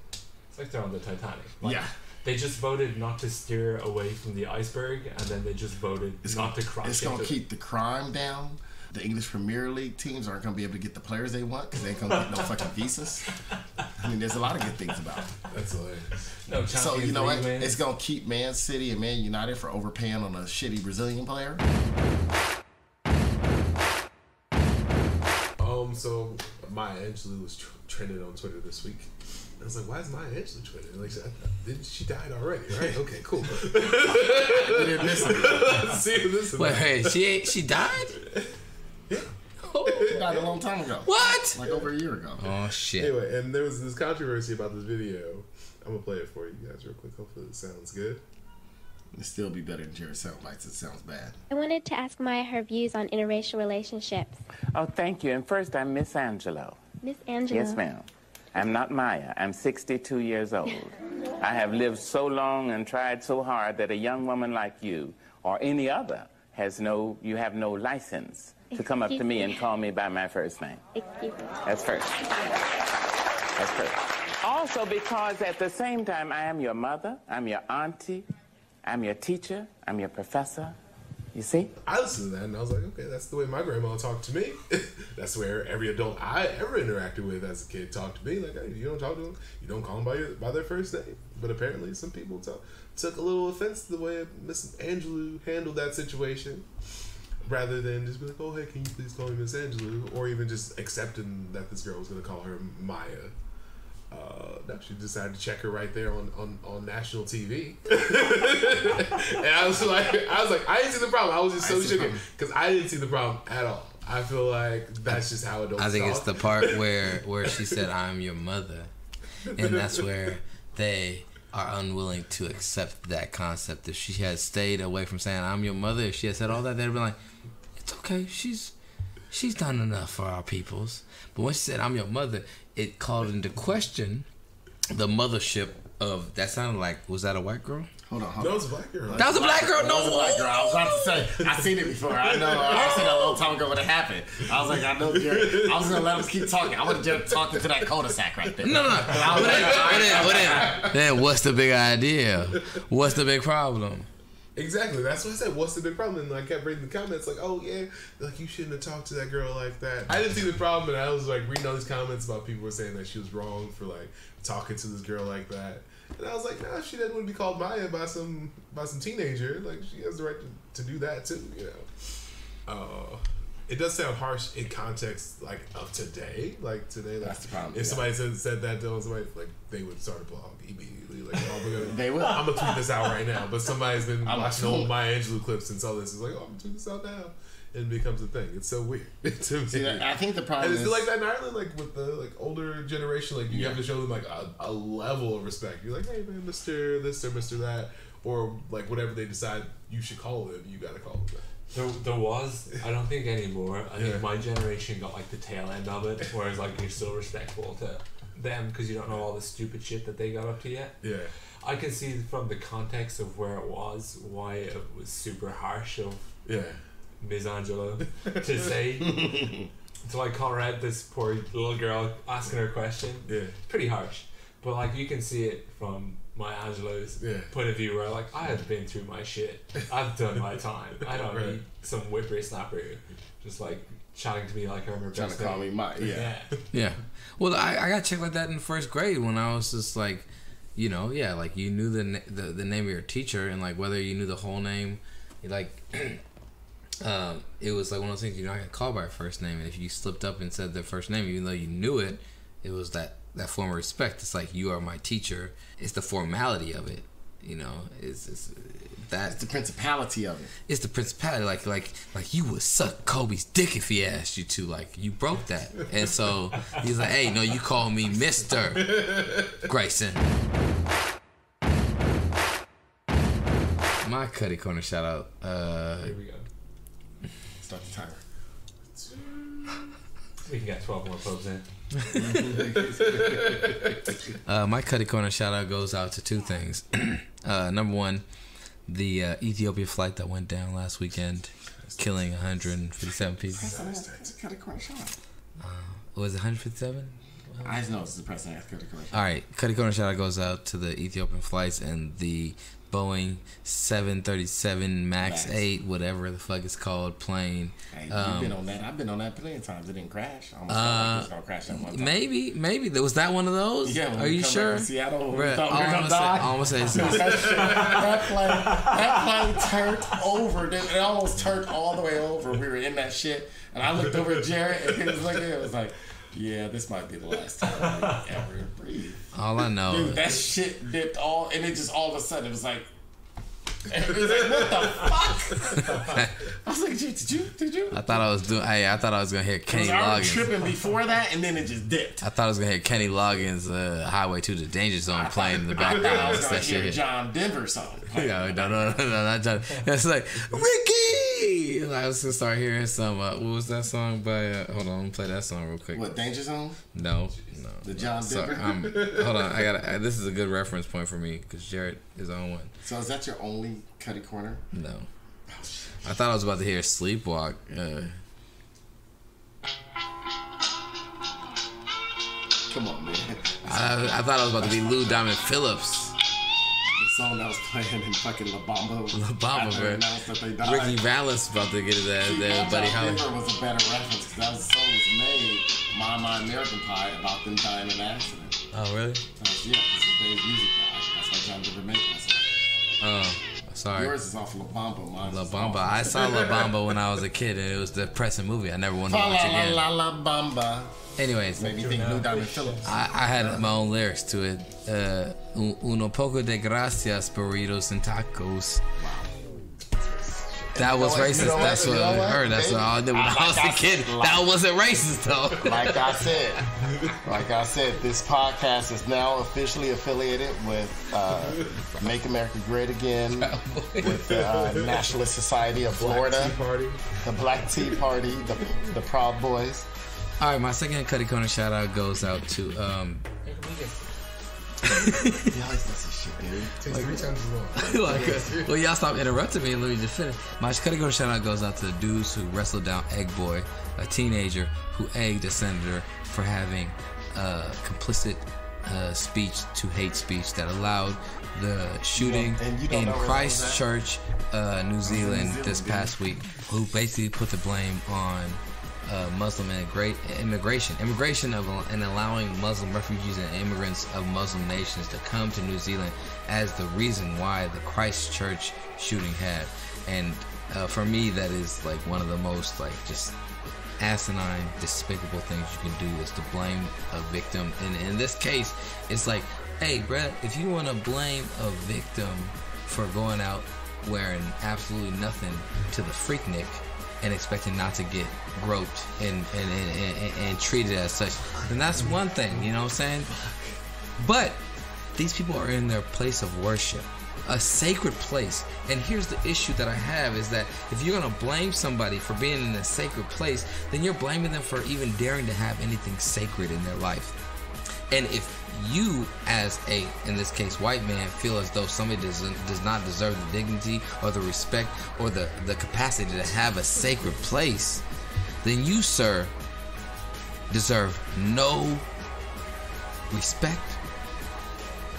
Speaker 7: It's like they're on the Titanic. Like,
Speaker 3: yeah.
Speaker 7: They just voted not to steer away from the iceberg, and then they just voted not to crash.
Speaker 3: It's gonna keep the crime down. The English Premier League teams aren't going to be able to get the players they want because they ain't going to get no fucking visas. I mean, there's a lot of good things about it.
Speaker 6: That's hilarious.
Speaker 7: No,
Speaker 3: so, you know what? It's going to keep Man City and Man United for overpaying on a shitty Brazilian player.
Speaker 6: So Maya Angelou was trending on Twitter this week. I was like, why is Maya Angelou trending? Like, she died already, right? Okay, cool.
Speaker 3: You didn't miss it.
Speaker 6: See, listen.
Speaker 5: Wait, she died?
Speaker 3: She died a long time ago.
Speaker 5: What?
Speaker 3: Like over a year ago.
Speaker 5: Oh shit.
Speaker 6: Anyway, and there was this controversy about this video. I'm gonna play it for you guys real quick. Hopefully it sounds good.
Speaker 3: It'll still be better than Jared Soundbites. It sounds bad.
Speaker 18: I wanted to ask Maya her views on interracial relationships.
Speaker 20: Oh, thank you. And first, I'm Miss Angelo.
Speaker 18: Miss Angelo?
Speaker 20: Yes, ma'am. I'm not Maya. I'm 62 years old. I have lived so long and tried so hard that a young woman like you or any other you have no license to come up to me and call me by my first name.
Speaker 18: Excuse me.
Speaker 20: That's first. That's first. Also because at the same time, I am your mother, I'm your auntie, I'm your teacher, I'm your professor. You see?
Speaker 6: I listened to that and I was like, okay, that's the way my grandma talked to me. That's where every adult I ever interacted with as a kid talked to me. Like, hey, you don't talk to them, you don't call them by their first name. But apparently some people took a little offense to the way Miss Angelou handled that situation, rather than just be like, oh, hey, can you please call me Miss Angelou? Or even just accepting that this girl was going to call her Maya. No, she decided to check her right there on national TV. And I was like, I didn't see the problem. I was just so shook because I didn't see the problem at all. I feel like that's just how adults
Speaker 5: I think
Speaker 6: talk.
Speaker 5: it's the part where she said, I'm your mother. And that's where they are unwilling to accept that concept. If she had stayed away from saying, I'm your mother, if she had said all that, they'd be like, it's okay, she's done enough for our peoples. But when she said, I'm your mother, it called into question the mothership of, that sounded like, was that a white girl?
Speaker 3: Hold on.
Speaker 6: No, it was a black girl.
Speaker 5: That was a black girl? No.
Speaker 3: That was a black girl. I was about to say, I've seen it before. I know. I seen it a long time ago when it happened. I was like, I know Jared. I was going to let us keep talking. I would have just talked into that cul-de-sac right there.
Speaker 5: No. Then what's the big idea? What's the big problem?
Speaker 6: Exactly. That's what I said. What's the big problem? And I kept reading the comments like, oh, yeah, like you shouldn't have talked to that girl like that. I didn't see the problem, and I was like reading all these comments about people were saying that she was wrong for like talking to this girl like that. And I was like, nah, she doesn't want to be called Maya by some teenager. Like, she has the right to do that too, you know. It does sound harsh in context, like, of today. Like, today, like, that's the problem. If somebody said that to somebody, like, they would start a blog immediately. Like, oh,
Speaker 3: they will.
Speaker 6: I'm going to tweet this out right now. But somebody's been watching old Maya Angelou clips and all this. It's like, oh, I'm going to tweet this out now. And it becomes a thing. It's so weird.
Speaker 3: See, I think the problem
Speaker 6: is...
Speaker 3: is...
Speaker 6: And it's like that in Ireland, like, with the, like, older generation, like, you have to show them, like, a level of respect. You're like, hey, man, Mr. this or Mr. that. Or, like, whatever they decide you should call them, you got to call them that.
Speaker 7: There was, I don't think anymore. I think my generation got like the tail end of it, whereas like you're still respectful to them because you don't know all the stupid shit that they got up to yet.
Speaker 6: Yeah.
Speaker 7: I can see from the context of where it was why it was super harsh of Ms. Angelo to say to like call her out this poor little girl asking her a question.
Speaker 6: Yeah.
Speaker 7: Pretty harsh. But like you can see it from Maya Angelou's point of view where like I have been through my shit. I've done my time. I don't need some whippersnapper just like chatting to me like I'm her best friend.
Speaker 3: Trying to call me Maya.
Speaker 5: Yeah. Well, I got checked like that in first grade when I was just like, you know, like you knew the name of your teacher and like whether you knew the whole name, like it was like one of those things you're not gonna call by your first name, and if you slipped up and said their first name, even though you knew it, it was that form of respect. It's like, you are my teacher. It's the formality of it, you know. It's the
Speaker 3: principality of it.
Speaker 5: It's the principality, like you would suck Kobe's dick if he asked you to. Like, you broke that, and so he's like, hey, no, you call me Mr. Grayson. My Cuddy Corner shout out.
Speaker 7: Here we go.
Speaker 3: Start the timer.
Speaker 7: We can get 12 more probes in.
Speaker 5: My Cuddy Corner shout out goes out to two things. Number one, the Ethiopia flight that went down last weekend, killing 157 people.
Speaker 3: Cuddy Corner shout out.
Speaker 5: Was it 157?
Speaker 3: I just know it's the president. Cuddy Corner shout out.
Speaker 5: All right, Cuddy Corner shout out goes out to the Ethiopian flights and the Boeing 737 MAX 8, whatever the fuck it's called, plane.
Speaker 3: Hey, you've been on that. I've been on that plenty of times. It didn't crash. I almost thought it was gonna crash that one time.
Speaker 5: Maybe. Was that one of those?
Speaker 3: Yeah.
Speaker 5: Are you sure?
Speaker 3: Seattle,
Speaker 5: Bruh, almost say
Speaker 3: that plane turned over. It almost turned all the way over. We were in that shit, and I looked over at Jared, and he was looking. It was like, yeah, this might be the last time we ever breathe.
Speaker 5: All I know,
Speaker 3: dude, that shit dipped all, and it just all of a sudden it was like, what the fuck? I was like, did you?
Speaker 5: I thought I was gonna hear Kenny Loggins.
Speaker 3: I was tripping before that, and then it just dipped.
Speaker 5: I thought I was gonna hear Kenny Loggins' Highway to the Danger Zone playing in the background.
Speaker 3: I was gonna hear John Denver song.
Speaker 5: No, not John. It's like, Ricky! I was gonna start hearing some, what was that song by, hold on, let me play that song real quick.
Speaker 3: What, Danger Zone?
Speaker 5: No.
Speaker 3: The John Denver?
Speaker 5: Hold on, this is a good reference point for me, because Jared is on one.
Speaker 3: So is that your only Cuddy Corner?
Speaker 5: No. I thought I was about to hear Sleepwalk.
Speaker 3: Come on, man.
Speaker 5: I thought I was about to be Lou Diamond Phillips.
Speaker 3: The song that was playing in fucking La Bamba,
Speaker 5: bro. Ricky Valens about to get his ass there, Buddy Holly.
Speaker 3: Denver was a better reference because that song was made, My American Pie, about them dying in an accident.
Speaker 5: Oh, really?
Speaker 3: Yeah, because it's Dave's music guy. That's why John Denver made that song.
Speaker 5: Oh, sorry.
Speaker 3: Yours is off La Bamba.
Speaker 5: La Bamba. I saw La Bamba when I was a kid, and it was a depressing movie. I never wanted to watch it again.
Speaker 3: La Bamba.
Speaker 5: Anyways,
Speaker 3: maybe think Lou Diamond Phillips.
Speaker 5: I had my own lyrics to it. Uno poco de gracias, burritos and tacos. That was racist. That's what I heard. That's what I did when I was a kid. That wasn't racist though.
Speaker 3: Like I said, this podcast is now officially affiliated with Make America Great Again, with the Nationalist Society of Florida, the Black Tea Party, the Proud Boys.
Speaker 5: All right, my second Cuddy Corner shout out goes out to
Speaker 6: He always does this shit, dude. Takes 3 times as long.
Speaker 5: Well, y'all stop interrupting me and let me just finish. My Cuddy Corner shout out goes out to the dudes who wrestled down Egg Boy, a teenager who egged a senator for having complicit speech to hate speech that allowed the shooting in Christchurch, New Zealand this past week, who basically put the blame on Muslim immigration and allowing Muslim refugees and immigrants of Muslim nations to come to New Zealand as the reason why the Christchurch shooting had. And for me, that is like one of the most like just asinine, despicable things you can do is to blame a victim. And in this case, it's like, hey, bruh, if you want to blame a victim for going out wearing absolutely nothing to the Freaknik and expecting not to get groped and treated as such, then that's one thing, you know what I'm saying? But these people are in their place of worship, a sacred place. And here's the issue that I have is that if you're gonna blame somebody for being in a sacred place, then you're blaming them for even daring to have anything sacred in their life. And if you, as a, in this case, white man, feel as though somebody does not deserve the dignity or the respect or the capacity to have a sacred place, then you, sir, deserve no respect,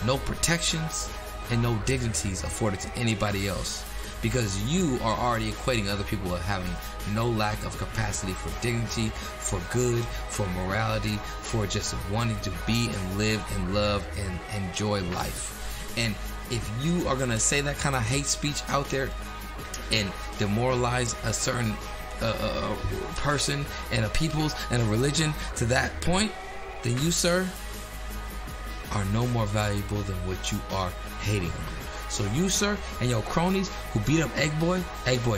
Speaker 5: no protections, and no dignities afforded to anybody else. Because you are already equating other people as having no lack of capacity for dignity, for good, for morality, for just wanting to be and live and love and enjoy life. And if you are going to say that kind of hate speech out there and demoralize a certain person and a people's and a religion to that point, then you, sir, are no more valuable than what you are hating on. So you, sir, and your cronies who beat up Egg Boy,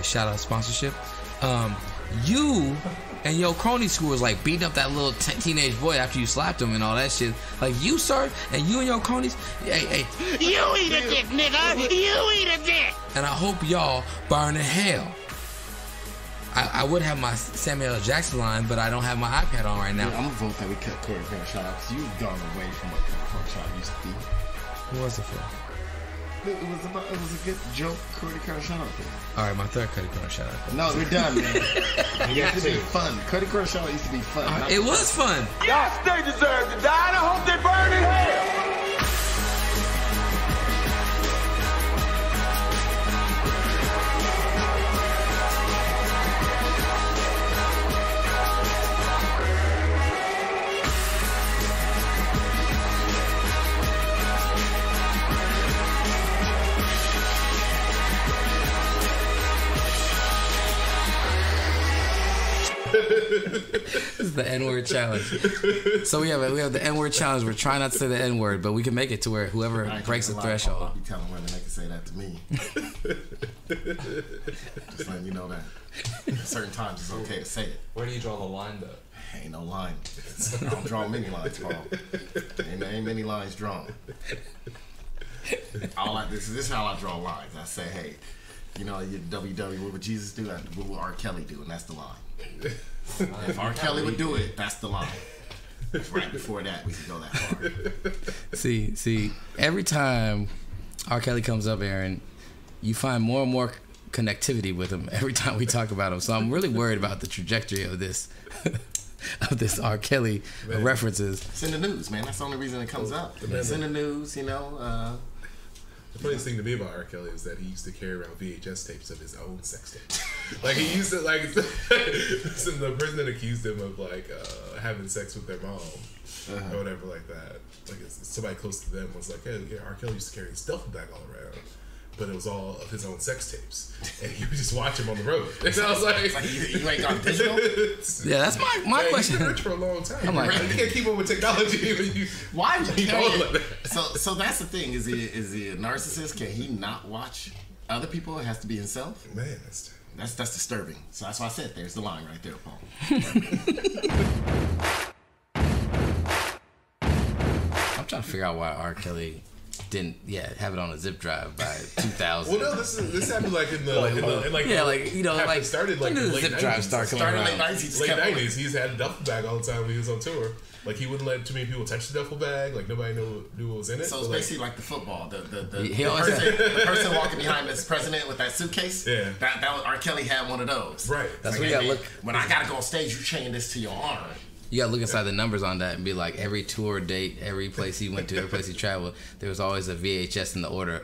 Speaker 5: shout out sponsorship. You and your cronies who was like beating up that little teenage boy after you slapped him and all that shit. Like you, sir, and you and your cronies, hey.
Speaker 19: You eat a dick, nigga. You eat a dick.
Speaker 5: And I hope y'all burn in hell. I would have my Samuel L. Jackson line, but I don't have my iPad on right now.
Speaker 3: Yeah, I'm gonna vote that we cut Corey Crenshaw out because you've gone away from what Crenshaw used to be.
Speaker 5: Who was it for?
Speaker 3: It was a good joke, Corey Crenshaw out there.
Speaker 5: All right, my third Cody Crenshaw shout out.
Speaker 3: No, we're done, man. It used to be fun. Cody Crenshaw used to be fun.
Speaker 5: It was fun.
Speaker 19: Yes, they deserve to die, and I hope they burn in hell.
Speaker 5: This is the N-word challenge. So we have the N-word challenge. We're trying not to say the N-word, but we can make it to where whoever breaks the threshold.
Speaker 3: I'll be telling women they can say that to me. Just letting you know that. Certain times it's okay to say it.
Speaker 7: Where do you draw the line, though?
Speaker 3: Ain't no line. I don't draw many lines, Paul. Ain't many lines drawn. This is how I draw lines. I say, hey, you know, you WW, what would Jesus do? What would R. Kelly do? And that's the line. If R. Kelly would do it, that's the line. Right before that, we can go that far.
Speaker 5: See, every time R. Kelly comes up, Aaron, you find more and more connectivity with him every time we talk about him. So I'm really worried about the trajectory of this R. Kelly references.
Speaker 3: It's in the news, man. That's the only reason it comes up. It's in the news, you know.
Speaker 6: The funniest thing to me about R. Kelly is that he used to carry around VHS tapes of his own sex tapes. Like he used to, like, the person that accused him of like having sex with their mom or whatever like that. Like somebody close to them was like, "Hey, yeah, R. Kelly used to carry his duffel bag all around." But it was all of his own sex tapes, and he would just watch him on the road. And I was like,
Speaker 3: "You ain't got digital."
Speaker 5: Yeah, that's my question.
Speaker 6: You've been rich for a long time.
Speaker 5: I'm like,
Speaker 6: you can't keep up with technology when you.
Speaker 3: Why would you carry it? So that's the thing. Is he a narcissist? Can he not watch other people? It has to be himself.
Speaker 6: Man,
Speaker 3: that's disturbing. So that's why I said there's the line right there, Paul.
Speaker 5: I'm trying to figure out why R. Kelly didn't have it on a zip drive by 2000.
Speaker 6: Well, no, this happened like in the started like
Speaker 5: when did the zip drive start coming around?
Speaker 3: Late 90s.
Speaker 6: Late 90s. He's had a duffel bag all the time when he was on tour. Like he wouldn't let too many people touch the duffel bag. Like nobody knew what was in it.
Speaker 3: So it's basically like the football. The person walking behind this president with that suitcase.
Speaker 6: Yeah,
Speaker 3: that was, R. Kelly had one of those.
Speaker 6: Right.
Speaker 5: That's what you gotta look.
Speaker 3: When I gotta go on stage, you chain this to your arm.
Speaker 5: You gotta look inside the numbers on that and be like, every tour date, every place he went to, every place he traveled, there was always a VHS in the order,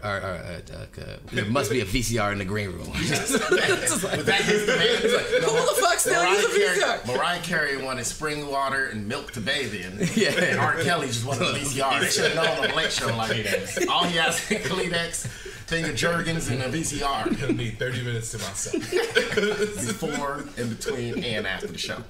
Speaker 5: there must be a VCR in the green room.
Speaker 3: But that hits the man. It's like,
Speaker 5: who the fuck still uses a VCR?
Speaker 3: Mariah Carey wanted spring water and milk to bathe in.
Speaker 5: Yeah.
Speaker 3: And R. Kelly just wanted a VCR. They should have known on the Late Show like all he has is Kleenex, thing of Jergens, and a VCR.
Speaker 6: I need 30 minutes to myself.
Speaker 3: Before, in between, and after the show.